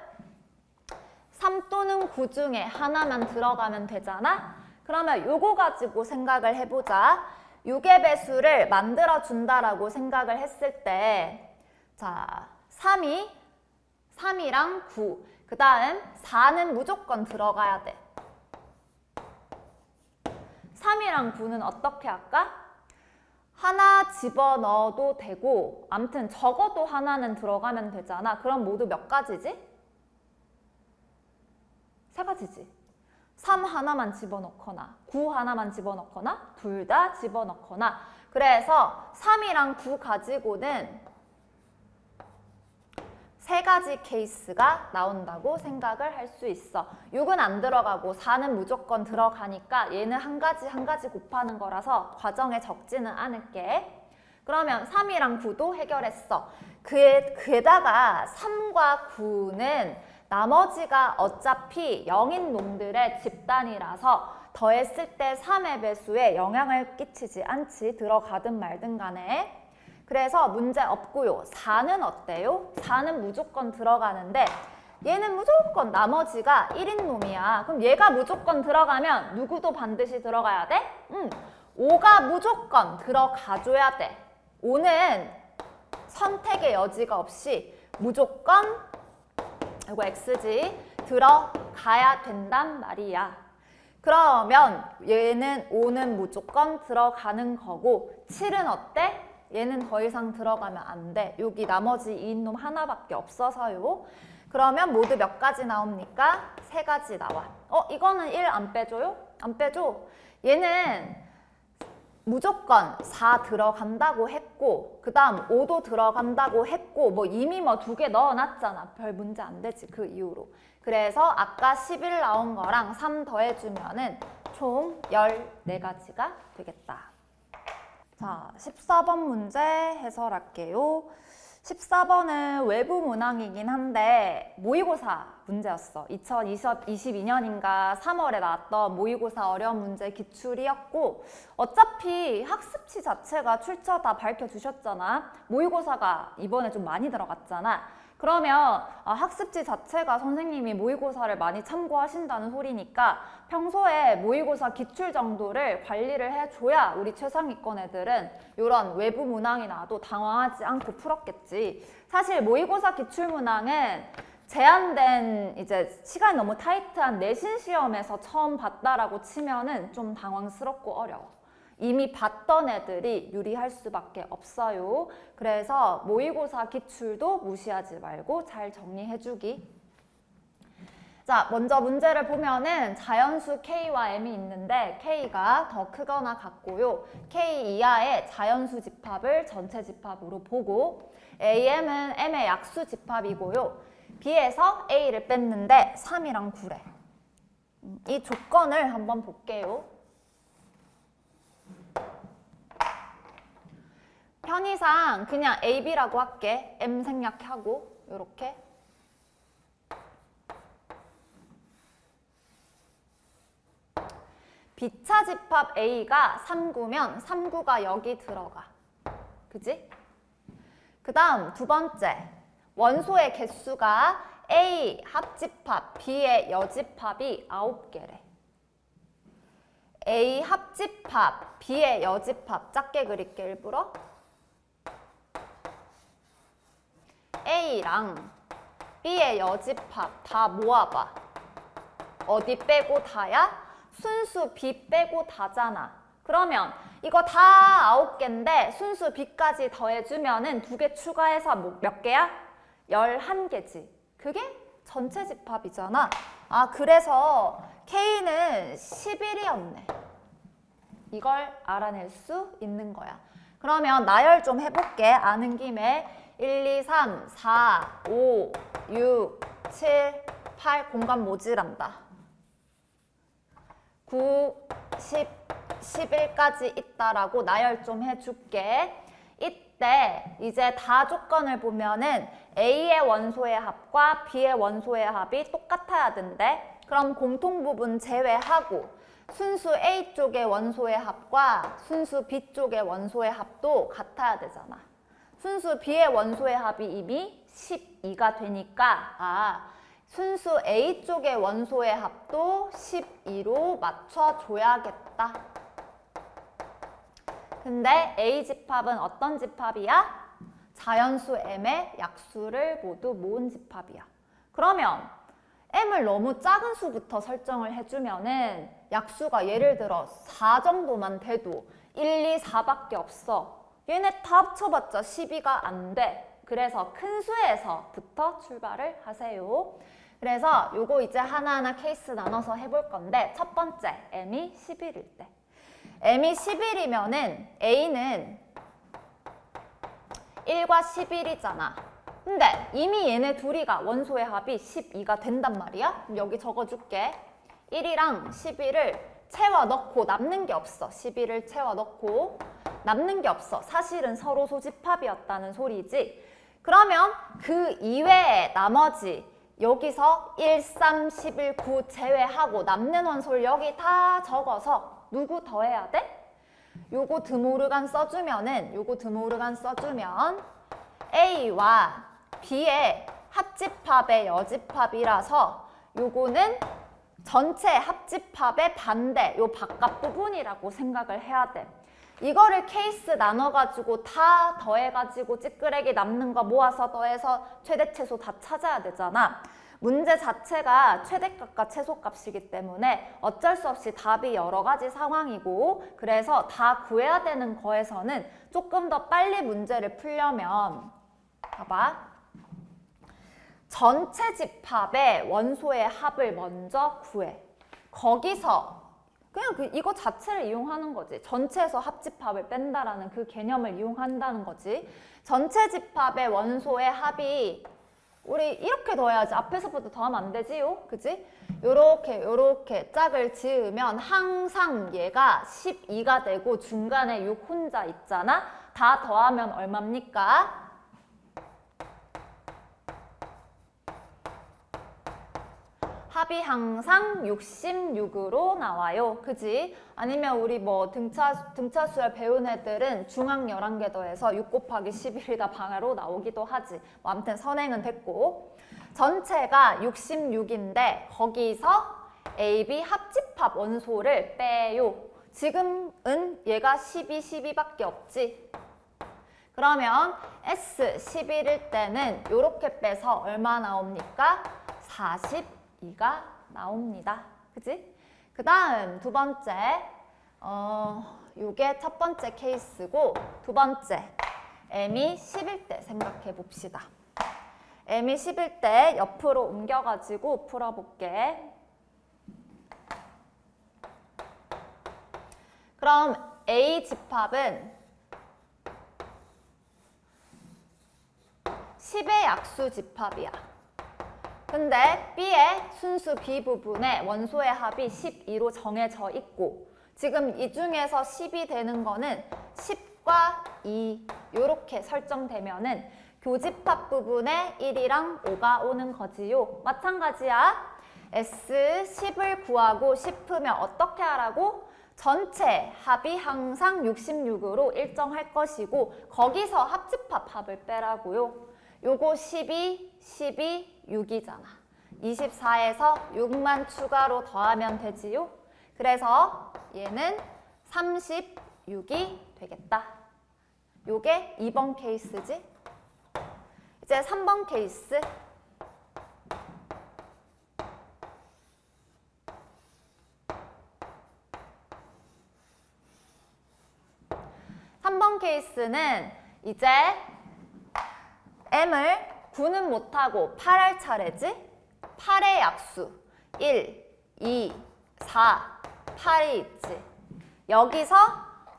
3 또는 9 중에 하나만 들어가면 되잖아? 그러면 요거 가지고 생각을 해보자. 6의 배수를 만들어준다라고 생각을 했을 때 자, 3이랑 9, 그 다음 4는 무조건 들어가야 돼. 3이랑 9는 어떻게 할까? 하나 집어넣어도 되고 아무튼 적어도 하나는 들어가면 되잖아. 그럼 모두 몇 가지지? 3가지지. 3 하나만 집어넣거나 9 하나만 집어넣거나 둘 다 집어넣거나 그래서 3이랑 9 가지고는 3가지 케이스가 나온다고 생각을 할 수 있어. 6은 안 들어가고 4는 무조건 들어가니까 얘는 한 가지 곱하는 거라서 과정에 적지는 않을게. 그러면 3이랑 9도 해결했어. 게다가 3과 9는 나머지가 어차피 0인 놈들의 집단이라서 더했을 때 3의 배수에 영향을 끼치지 않지. 들어가든 말든 간에. 그래서 문제 없고요. 4는 어때요? 4는 무조건 들어가는데 얘는 무조건 나머지가 1인 놈이야. 그럼 얘가 무조건 들어가면 누구도 반드시 들어가야 돼? 5가 무조건 들어가줘야 돼. 5는 선택의 여지가 없이 무조건 이거 X지 들어가야 된단 말이야. 그러면 얘는 5는 무조건 들어가는 거고 7은 어때? 얘는 더 이상 들어가면 안 돼. 여기 나머지 2인 놈 하나밖에 없어서요. 그러면 모두 몇 가지 나옵니까? 3가지 나와. 이거는 1 안 빼줘요? 안 빼줘. 얘는 무조건 4 들어간다고 했고 그 다음 5도 들어간다고 했고 뭐 이미 뭐 2개 넣어놨잖아. 별 문제 안 되지 그 이후로. 그래서 아까 11 나온 거랑 3 더해주면은 총 14가지가 되겠다. 자, 14번 문제 해설할게요. 14번은 외부 문항이긴 한데 모의고사 문제였어. 2022년인가 3월에 나왔던 모의고사 어려운 문제 기출이었고 어차피 학습지 자체가 출처 다 밝혀주셨잖아. 모의고사가 이번에 좀 많이 들어갔잖아. 그러면 학습지 자체가 선생님이 모의고사를 많이 참고하신다는 소리니까 평소에 모의고사 기출 정도를 관리를 해줘야 우리 최상위권 애들은 이런 외부 문항이 나와도 당황하지 않고 풀었겠지. 사실 모의고사 기출 문항은 제한된 이제 시간이 너무 타이트한 내신 시험에서 처음 봤다라고 치면은 좀 당황스럽고 어려워. 이미 봤던 애들이 유리할 수밖에 없어요. 그래서 모의고사 기출도 무시하지 말고 잘 정리해주기. 자, 먼저 문제를 보면은 자연수 K와 M이 있는데 K가 더 크거나 같고요. K 이하의 자연수 집합을 전체 집합으로 보고 AM은 M의 약수 집합이고요. B에서 A를 뺐는데 3이랑 9래. 이 조건을 한번 볼게요. 편의상 그냥 A, B라고 할게. M 생략하고 이렇게. B차 집합 A가 3구면 3구가 여기 들어가. 그지? 그 다음 두 번째. 원소의 개수가 A 합집합, B의 여집합이 9개래. A 합집합, B의 여집합. 작게 그릴게 일부러. A랑 B의 여집합 다 모아봐. 어디 빼고 다야? 순수 B 빼고 다잖아. 그러면 이거 다 9개인데 순수 B까지 더해주면은 2개 추가해서 몇 개야? 11개지. 그게 전체 집합이잖아. 그래서 K는 11이었네. 이걸 알아낼 수 있는 거야. 그러면 나열 좀 해볼게. 아는 김에 1, 2, 3, 4, 5, 6, 7, 8 공간 모질한다. 9, 10, 11까지 있다라고 나열 좀 해줄게. 이때 이제 다 조건을 보면은 A의 원소의 합과 B의 원소의 합이 똑같아야 된대. 그럼 공통부분 제외하고 순수 A 쪽의 원소의 합과 순수 B 쪽의 원소의 합도 같아야 되잖아. 순수 B의 원소의 합이 이미 12가 되니까 순수 A 쪽의 원소의 합도 12로 맞춰줘야겠다. 근데 A 집합은 어떤 집합이야? 자연수 M의 약수를 모두 모은 집합이야. 그러면 M을 너무 작은 수부터 설정을 해주면은 약수가 예를 들어 4 정도만 돼도 1, 2, 4밖에 없어. 얘네 다 합쳐봤자 12가 안 돼. 그래서 큰 수에서부터 출발을 하세요. 그래서 요거 이제 하나하나 케이스 나눠서 해볼 건데 첫 번째, M이 11일 때. M이 11이면은 A는 1과 11이잖아. 근데 이미 얘네 둘이가 원소의 합이 12가 된단 말이야. 그럼 여기 적어줄게. 1이랑 11을 채워 넣고 남는 게 없어. 11을 채워 넣고 남는 게 없어. 사실은 서로 소집합이었다는 소리지. 그러면 그 이외에 나머지 여기서 1, 3, 11, 9 제외하고 남는 원소를 여기 다 적어서 누구 더해야 돼? 요거 드모르간 써주면 A와 B의 합집합의 여집합이라서 요거는 전체 합집합의 반대, 요 바깥 부분이라고 생각을 해야 돼. 이거를 케이스 나눠가지고 다 더해가지고 찌끄레기 남는 거 모아서 더해서 최대최소 다 찾아야 되잖아. 문제 자체가 최대값과 최소값이기 때문에 어쩔 수 없이 답이 여러 가지 상황이고, 그래서 다 구해야 되는 거에서는 조금 더 빨리 문제를 풀려면 봐봐. 전체 집합의 원소의 합을 먼저 구해. 거기서 그냥 이거 자체를 이용하는 거지. 전체에서 합집합을 뺀다라는 그 개념을 이용한다는 거지. 전체 집합의 원소의 합이 우리 이렇게 더해야지. 앞에서부터 더하면 안 되지요? 그지? 요렇게 짝을 지으면 항상 얘가 12가 되고 중간에 6 혼자 있잖아? 다 더하면 얼마입니까? 합이 항상 66으로 나와요. 그지? 아니면 우리 뭐 등차수열 배운 애들은 중항 11개 더해서 6 곱하기 11이다 바로 나오기도 하지. 뭐 아무튼 선행은 됐고. 전체가 66인데 거기서 AB 합집합 원소를 빼요. 지금은 얘가 12, 12밖에 없지. 그러면 S 11일 때는 이렇게 빼서 얼마 나옵니까? 42가 나옵니다. 그지? 그 다음 두 번째, 요게 첫 번째 케이스고 두 번째, M이 10일 때 생각해 봅시다. M이 10일 때 옆으로 옮겨가지고 풀어볼게. 그럼 A 집합은 10의 약수 집합이야. 근데 B의 순수 B 부분에 원소의 합이 12로 정해져 있고 지금 이 중에서 10이 되는 거는 10과 2 이렇게 설정되면은 교집합 부분에 1이랑 5가 오는 거지요. 마찬가지야. S 10을 구하고 싶으면 어떻게 하라고? 전체 합이 항상 66으로 일정할 것이고 거기서 합집합 합을 빼라고요. 요거 12, 12, 6이잖아. 24에서 6만 추가로 더하면 되지요. 그래서 얘는 36이 되겠다. 요게 2번 케이스지. 이제 3번 케이스. 케이스는 이제 M을 9는 못하고 8할 차례지? 8의 약수 1, 2, 4, 8이 있지. 여기서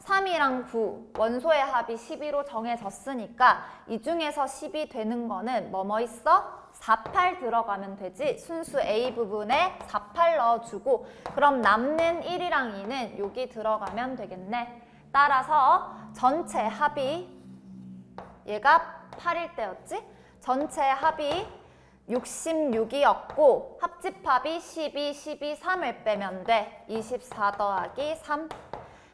3이랑 9 원소의 합이 12로 정해졌으니까 이 중에서 10이 되는 거는 뭐뭐 있어? 4, 8 들어가면 되지. 순수 A 부분에 4, 8 넣어주고 그럼 남는 1이랑 2는 여기 들어가면 되겠네. 따라서 전체 합이 얘가 8일 때였지? 전체 합이 66이었고 합집합이 12, 12, 3을 빼면 돼. 24 더하기 3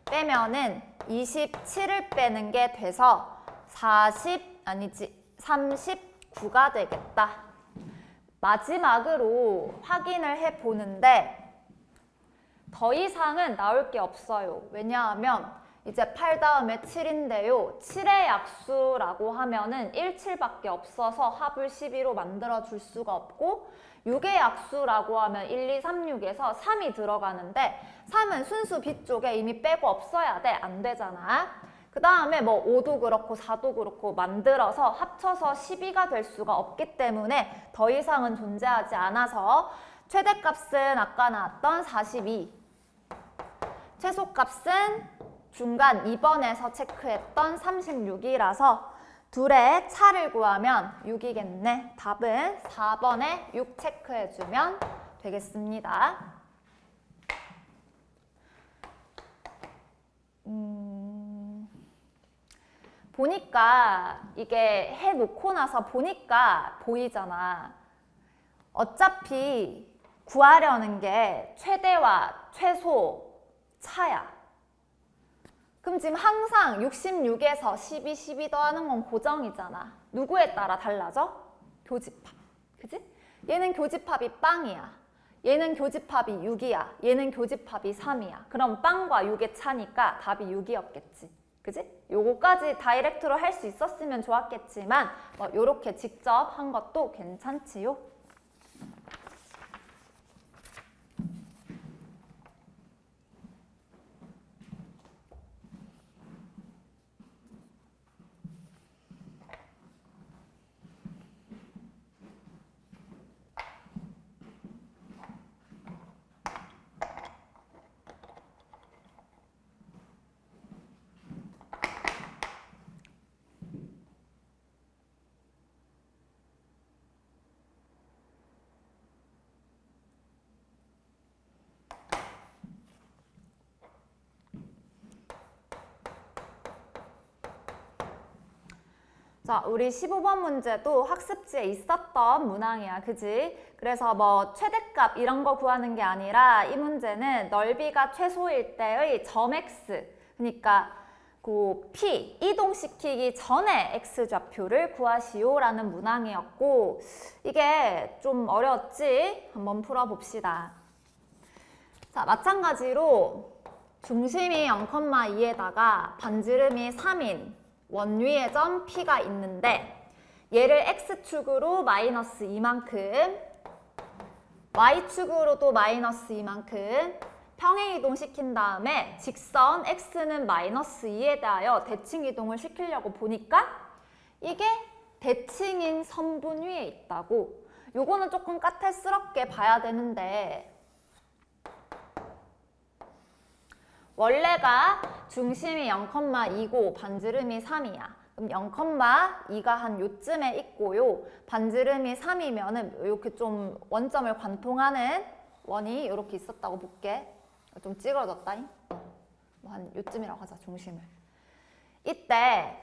빼면은 27을 빼는 게 돼서 39가 되겠다. 마지막으로 확인을 해보는데 더 이상은 나올 게 없어요. 왜냐하면 이제 8 다음에 7인데요. 7의 약수라고 하면은 1, 7밖에 없어서 합을 12로 만들어 줄 수가 없고 6의 약수라고 하면 1, 2, 3, 6에서 3이 들어가는데 3은 순수 B 쪽에 이미 빼고 없어야 돼. 안 되잖아. 그 다음에 뭐 5도 그렇고 4도 그렇고 만들어서 합쳐서 12가 될 수가 없기 때문에 더 이상은 존재하지 않아서 최대값은 아까 나왔던 42, 최소값은 중간 2번에서 체크했던 36이라서 둘의 차를 구하면 6이겠네. 답은 4번에 6 체크해주면 되겠습니다. 보니까 이게 해놓고 나서 보니까 보이잖아. 어차피 구하려는 게 최대와 최소 차야. 그럼 지금 항상 66에서 12, 12 더하는 건 고정이잖아. 누구에 따라 달라져? 교집합. 그지? 얘는 교집합이 빵이야. 얘는 교집합이 6이야. 얘는 교집합이 3이야. 그럼 빵과 6의 차니까 답이 6이었겠지. 그지? 요거까지 다이렉트로 할 수 있었으면 좋았겠지만 뭐 요렇게 직접 한 것도 괜찮지요. 자, 우리 15번 문제도 학습지에 있었던 문항이야, 그지? 그래서 뭐 최대값 이런 거 구하는 게 아니라 이 문제는 넓이가 최소일 때의 점 x, 그러니까 그 p, 이동시키기 전에 x좌표를 구하시오라는 문항이었고, 이게 좀 어려웠지? 한번 풀어봅시다. 자, 마찬가지로 중심이 0,2에다가 반지름이 3인 원위의 점 P가 있는데 얘를 X축으로 마이너스 2만큼, Y축으로도 마이너스 2만큼 평행이동 시킨 다음에 직선 X는 마이너스 2에 대하여 대칭이동을 시키려고 보니까 이게 대칭인 선분 위에 있다고. 요거는 조금 까탈스럽게 봐야 되는데 원래가 중심이 0,2고 반지름이 3이야. 그럼 0,2가 한 요쯤에 있고요. 반지름이 3이면은 이렇게 좀 원점을 관통하는 원이 이렇게 있었다고 볼게. 좀 찌그러졌다잉. 뭐 한 요쯤이라고 하자, 중심을. 이때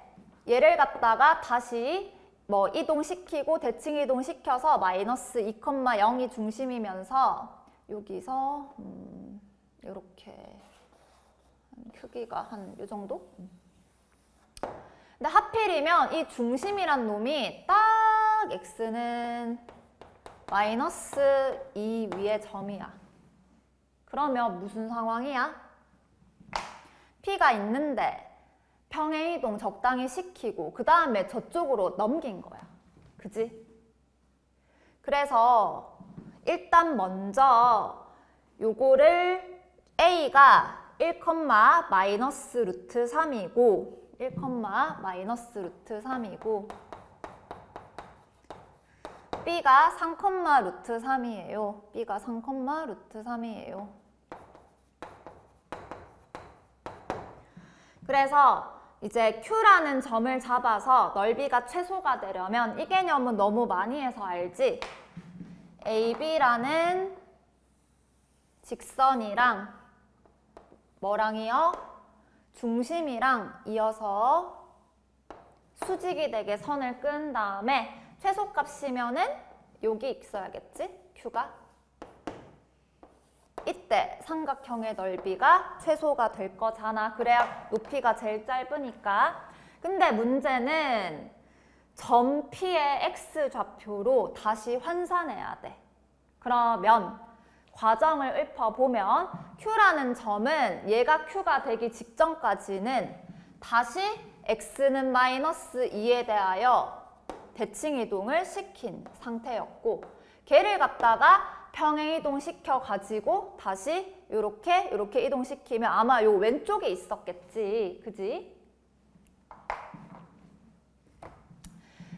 얘를 갖다가 다시 뭐 이동시키고 대칭 이동시켜서 마이너스 2,0이 중심이면서 여기서 이렇게 크기가 한 요 정도? 근데 하필이면 이 중심이란 놈이 딱 x는 마이너스 2 위의 점이야. 그러면 무슨 상황이야? P가 있는데 평행이동 적당히 시키고 그 다음에 저쪽으로 넘긴 거야. 그지? 그래서 일단 먼저 요거를 A가 1, 마이너스 루트 3이고 1, 마이너스 루트 3이고 B가 3, 루트 3이에요. B가 3, 루트 3이에요. 그래서 이제 Q라는 점을 잡아서 넓이가 최소가 되려면 이 개념은 너무 많이 해서 알지? AB라는 직선이랑 뭐랑이요? 중심이랑 이어서 수직이 되게 선을 끈 다음에 최소값이면은 여기 있어야겠지? Q가. 이때 삼각형의 넓이가 최소가 될 거잖아. 그래야 높이가 제일 짧으니까. 근데 문제는 점 P의 X좌표로 다시 환산해야 돼. 그러면 과정을 읊어보면 Q라는 점은 얘가 Q가 되기 직전까지는 다시 X는 마이너스 2에 대하여 대칭이동을 시킨 상태였고 걔를 갖다가 평행이동 시켜가지고 다시 이렇게 이동시키면 아마 요 왼쪽에 있었겠지. 그지?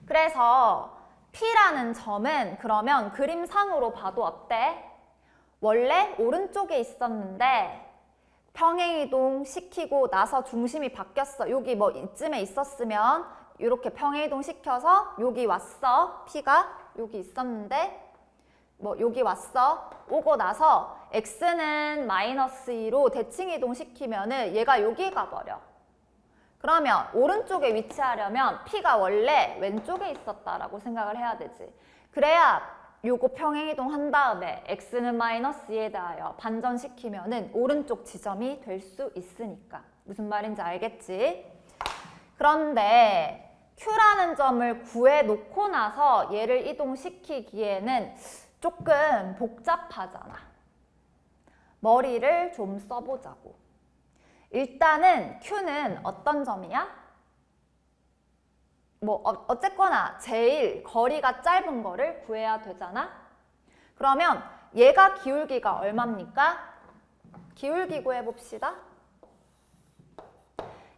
그래서 P라는 점은 그러면 그림상으로 봐도 어때? 원래 오른쪽에 있었는데 평행이동 시키고 나서 중심이 바뀌었어. 여기 뭐 이쯤에 있었으면 이렇게 평행이동 시켜서 여기 왔어. P가 여기 있었는데 뭐 여기 왔어. 오고 나서 X는 마이너스 2로 대칭이동 시키면은 얘가 여기 가버려. 그러면 오른쪽에 위치하려면 P가 원래 왼쪽에 있었다라고 생각을 해야 되지. 그래야 요거 평행이동 한 다음에 x는 마이너스 2에 대하여 반전시키면은 오른쪽 지점이 될 수 있으니까. 무슨 말인지 알겠지? 그런데 Q라는 점을 구해놓고 나서 얘를 이동시키기에는 조금 복잡하잖아. 머리를 좀 써보자고. 일단은 Q는 어떤 점이야? 뭐 어쨌거나 제일 거리가 짧은 거를 구해야 되잖아. 그러면 얘가 기울기가 얼마입니까? 기울기 구해봅시다.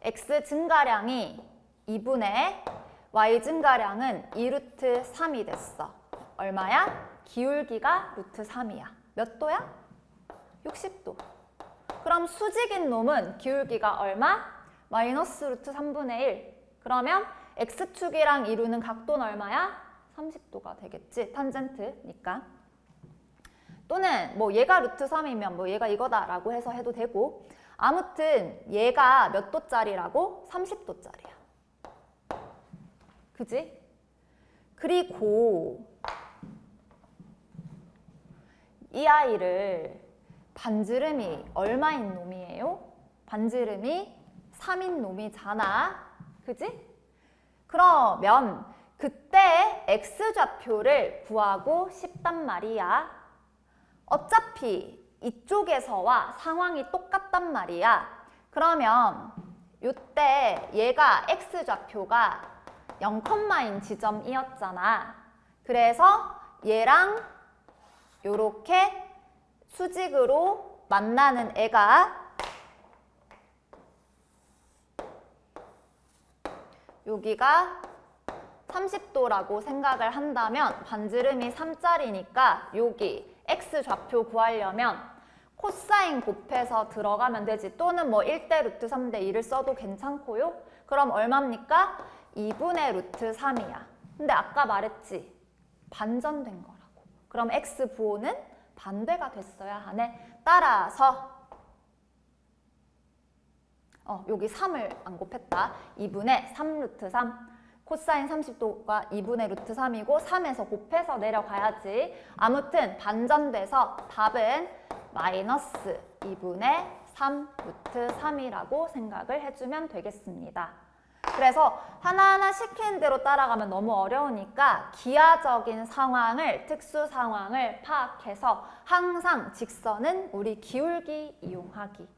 x 증가량이 2분의 y 증가량은 2루트 3이 됐어. 얼마야? 기울기가 루트 3이야. 몇 도야? 60도. 그럼 수직인 놈은 기울기가 얼마? 마이너스 루트 3분의 1. 그러면 X축이랑 이루는 각도는 얼마야? 30도가 되겠지. 탄젠트니까. 또는 뭐 얘가 루트 3이면 뭐 얘가 이거다라고 해서 해도 되고 아무튼 얘가 몇 도짜리라고? 30도짜리야. 그지? 그리고 이 아이를 반지름이 얼마인 놈이에요? 반지름이 3인 놈이잖아. 그지? 그러면 그때 x좌표를 구하고 싶단 말이야. 어차피 이쪽에서와 상황이 똑같단 말이야. 그러면 이때 얘가 x좌표가 0,인 지점이었잖아. 그래서 얘랑 요렇게 수직으로 만나는 애가 여기가 30도라고 생각을 한다면 반지름이 3짜리니까 여기 x좌표 구하려면 코사인 곱해서 들어가면 되지. 또는 뭐 1대 루트 3대 2를 써도 괜찮고요. 그럼 얼마입니까? 2분의 루트 3이야. 근데 아까 말했지. 반전된 거라고. 그럼 x 부호는 반대가 됐어야 하네. 따라서 여기 3을 안 곱했다. 2분의 3 루트 3. 코사인 30도가 2분의 루트 3이고 3에서 곱해서 내려가야지. 아무튼 반전돼서 답은 마이너스 2분의 3 루트 3이라고 생각을 해주면 되겠습니다. 그래서 하나하나 시키는 대로 따라가면 너무 어려우니까 기하적인 상황을, 특수 상황을 파악해서 항상 직선은 우리 기울기 이용하기.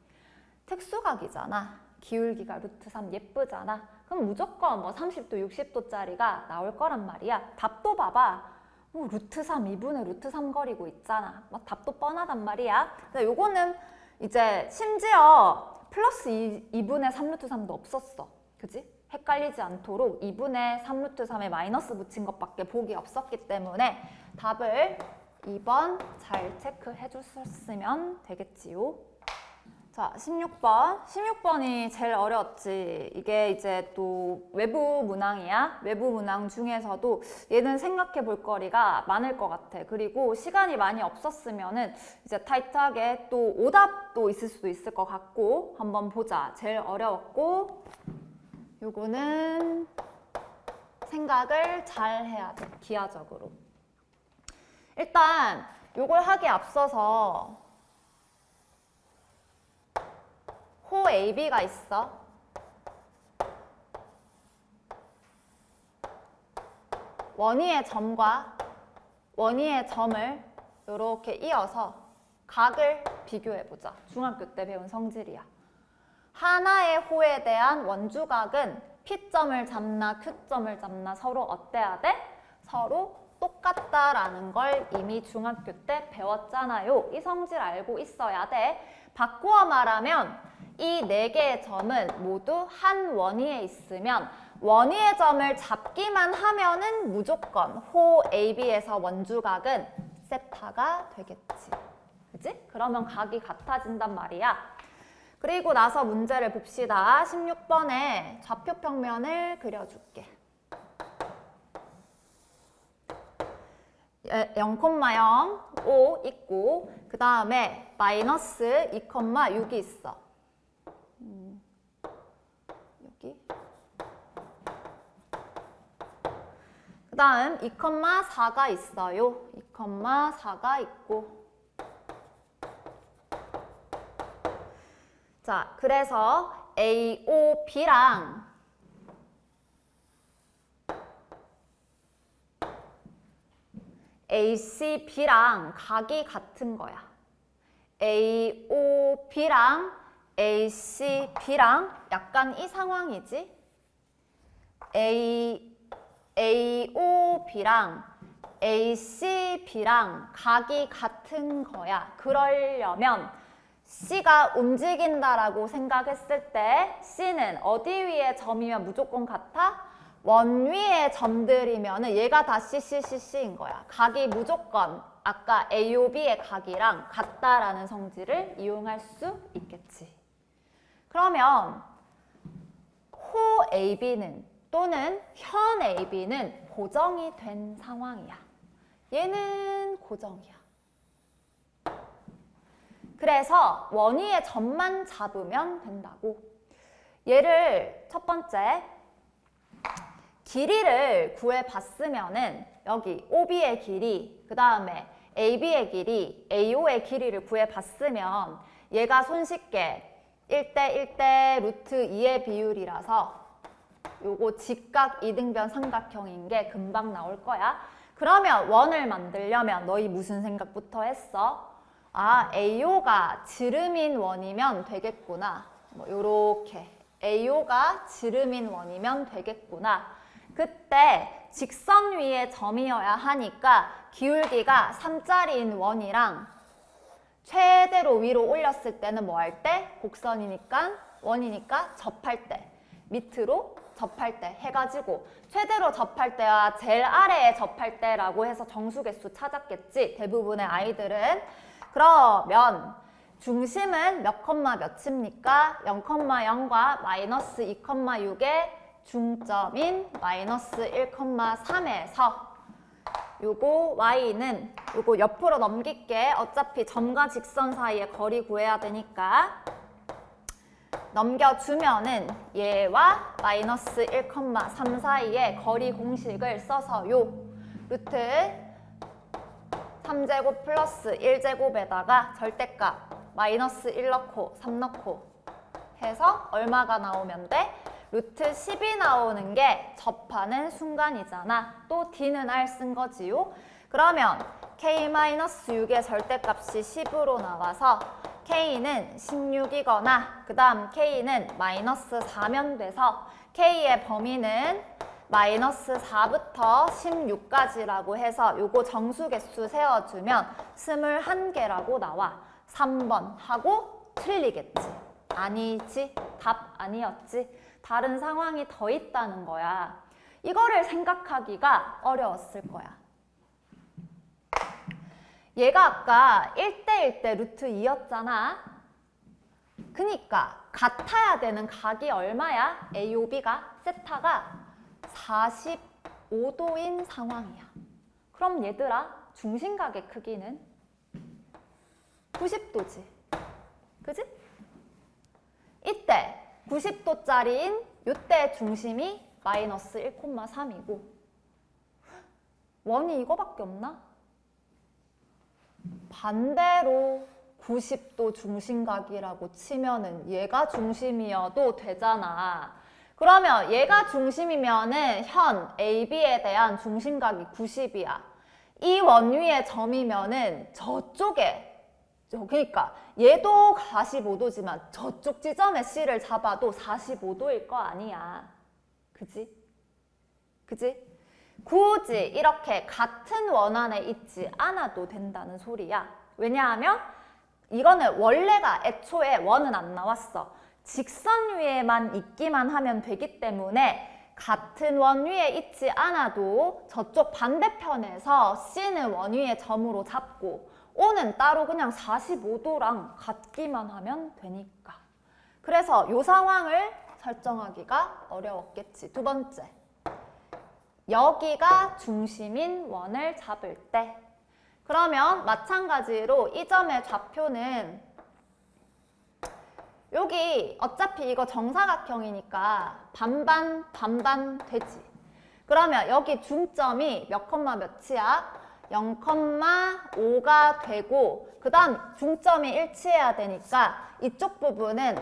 특수각이잖아. 기울기가 루트 3 예쁘잖아. 그럼 무조건 뭐 30도, 60도짜리가 나올 거란 말이야. 답도 봐봐. 루트 3, 2분의 루트 3 거리고 있잖아. 뭐 답도 뻔하단 말이야. 근데 요거는 이제 심지어 플러스 2분의 3 루트 3도 없었어. 그지? 헷갈리지 않도록 2분의 3 루트 3에 마이너스 붙인 것밖에 복이 없었기 때문에 답을 2번 잘 체크해 주셨으면 되겠지요. 자, 16번. 16번이 제일 어려웠지. 이게 이제 또 외부 문항이야. 외부 문항 중에서도 얘는 생각해 볼 거리가 많을 것 같아. 그리고 시간이 많이 없었으면은 이제 타이트하게 또 오답도 있을 수도 있을 것 같고 한번 보자. 제일 어려웠고 요거는 생각을 잘 해야 돼. 기하적으로. 일단 요걸 하기에 앞서서 호 AB가 있어. 원위의 점과 원위의 점을 이렇게 이어서 각을 비교해보자. 중학교 때 배운 성질이야. 하나의 호에 대한 원주각은 P점을 잡나 Q점을 잡나 서로 어때야 돼? 서로 똑같다라는 걸 이미 중학교 때 배웠잖아요. 이 성질 알고 있어야 돼. 바꾸어 말하면 이 4개의 점은 모두 한 원위에 있으면 원위의 점을 잡기만 하면은 무조건 호 AB에서 원주각은 세타가 되겠지. 그치? 그러면 각이 같아진단 말이야. 그리고 나서 문제를 봅시다. 16번에 좌표 평면을 그려줄게. 0,0, 5 있고 그 다음에 마이너스 2,6이 있어. 여기. 그 다음 2,4가 있어요. 2,4가 있고. 자, 그래서 AOB랑 ACB랑 각이 같은 거야. AOB랑 ACB랑 약간 이 상황이지. AOB랑 ACB랑 각이 같은 거야. 그러려면 C가 움직인다라고 생각했을 때 C는 어디 위에 점이면 무조건 같아? 원 위의 점들이면 얘가 다 CCCC인 거야. 각이 무조건 아까 AOB의 각이랑 같다라는 성질을 이용할 수 있겠지. 그러면 호 AB는 또는 현 AB는 고정이 된 상황이야. 얘는 고정이야. 그래서 원위의 점만 잡으면 된다고. 얘를 첫 번째 길이를 구해봤으면은 여기 OB의 길이, 그 다음에 AB의 길이, AO의 길이를 구해봤으면 얘가 손쉽게 1대1대 루트 2의 비율이라서 요거 직각 이등변 삼각형인 게 금방 나올 거야. 그러면 원을 만들려면 너희 무슨 생각부터 했어? 아, AO가 지름인 원이면 되겠구나. 뭐 요렇게 AO가 지름인 원이면 되겠구나. 그때 직선 위에 점이어야 하니까 기울기가 3짜리인 원이랑 최대로 위로 올렸을 때는 뭐 할 때? 곡선이니까 원이니까 접할 때 밑으로 접할 때 해가지고 최대로 접할 때와 제일 아래에 접할 때라고 해서 정수개수 찾았겠지 대부분의 아이들은. 그러면 중심은 몇 컴마 몇입니까? 0,0과 마이너스 2,6의 중점인 마이너스 1,3에서 요거 y는 요거 옆으로 넘길게. 어차피 점과 직선 사이의 거리 구해야 되니까 넘겨주면은 얘와 마이너스 1,3 사이의 거리 공식을 써서 요 루트 3제곱 플러스 1제곱에다가 절대값 마이너스 1 넣고 3 넣고 해서 얼마가 나오면 돼? 루트 10이 나오는 게 접하는 순간이잖아. 또 D는 R 쓴 거지요. 그러면 K-6의 절대값이 10으로 나와서 K는 16이거나 그 다음 K는 마이너스 4면 돼서 K의 범위는 마이너스 4부터 16까지라고 해서 요거 정수개수 세워주면 21개라고 나와. 3번 하고 틀리겠지. 아니지. 답 아니었지. 다른 상황이 더 있다는 거야. 이거를 생각하기가 어려웠을 거야. 얘가 아까 1대1 대 루트 2였잖아. 그니까 같아야 되는 각이 얼마야? AOB가 세타가 45도인 상황이야. 그럼 얘들아 중심각의 크기는 90도지. 그지? 이때 90도짜리인 이때 중심이 마이너스 1,3이고 원이 이거밖에 없나? 반대로 90도 중심각이라고 치면은 얘가 중심이어도 되잖아. 그러면 얘가 중심이면은 현 AB에 대한 중심각이 90이야. 이 원 위에 점이면은 저쪽에 그러니까 얘도 45도지만 저쪽 지점에 C를 잡아도 45도일 거 아니야. 그지? 그지? 굳이 이렇게 같은 원 안에 있지 않아도 된다는 소리야. 왜냐하면 이거는 원래가 애초에 원은 안 나왔어. 직선 위에만 있기만 하면 되기 때문에 같은 원 위에 있지 않아도 저쪽 반대편에서 C는 원 위에 점으로 잡고 O는 따로 그냥 45도랑 같기만 하면 되니까. 그래서 이 상황을 설정하기가 어려웠겠지. 두 번째. 여기가 중심인 원을 잡을 때. 그러면 마찬가지로 이 점의 좌표는 여기 어차피 이거 정사각형이니까 반반 되지. 그러면 여기 중점이 몇 컴마 몇이야? 0,5가 되고 그 다음 중점이 일치해야 되니까 이쪽 부분은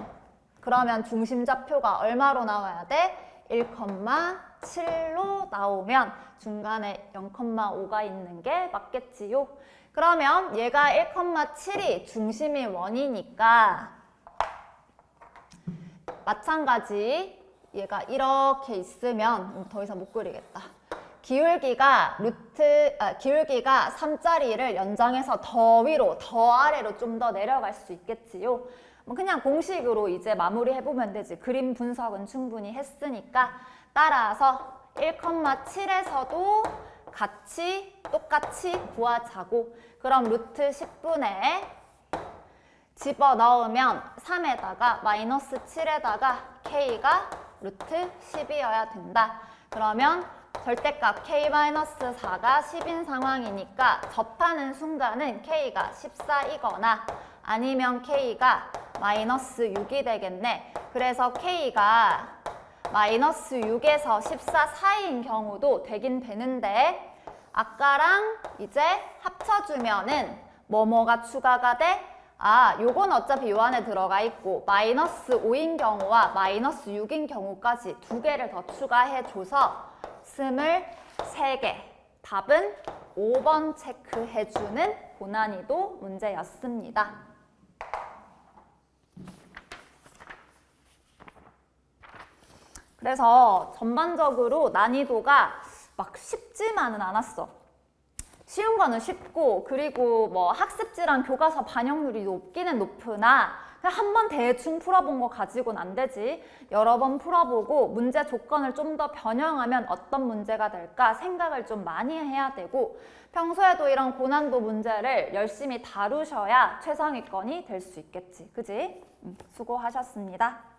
그러면 중심 좌표가 얼마로 나와야 돼? 1,7로 나오면 중간에 0,5가 있는 게 맞겠지요. 그러면 얘가 1,7이 중심이 원이니까 마찬가지 얘가 이렇게 있으면 더 이상 못 그리겠다. 기울기가 3짜리를 연장해서 더 위로, 더 아래로 좀 더 내려갈 수 있겠지요. 그냥 공식으로 이제 마무리해보면 되지. 그림 분석은 충분히 했으니까. 따라서 1,7에서도 똑같이 구하자고. 그럼 루트 10분의 집어넣으면 3에다가 마이너스 7에다가 K가 루트 10이어야 된다. 그러면 절대값 K-4가 10인 상황이니까 접하는 순간은 K가 14이거나 아니면 K가 마이너스 6이 되겠네. 그래서 K가 마이너스 6에서 14 사이인 경우도 되긴 되는데 아까랑 이제 합쳐주면은 뭐뭐가 추가가 돼? 아, 요건 어차피 요 안에 들어가 있고 마이너스 5인 경우와 마이너스 6인 경우까지 두 개를 더 추가해줘서 23개. 답은 5번 체크해주는 고난이도 문제였습니다. 그래서 전반적으로 난이도가 막 쉽지만은 않았어. 쉬운 거는 쉽고 그리고 뭐 학습지랑 교과서 반영률이 높기는 높으나 그냥 한 번 대충 풀어본 거 가지고는 안 되지. 여러 번 풀어보고 문제 조건을 좀 더 변형하면 어떤 문제가 될까 생각을 좀 많이 해야 되고 평소에도 이런 고난도 문제를 열심히 다루셔야 최상위권이 될 수 있겠지. 그지? 수고하셨습니다.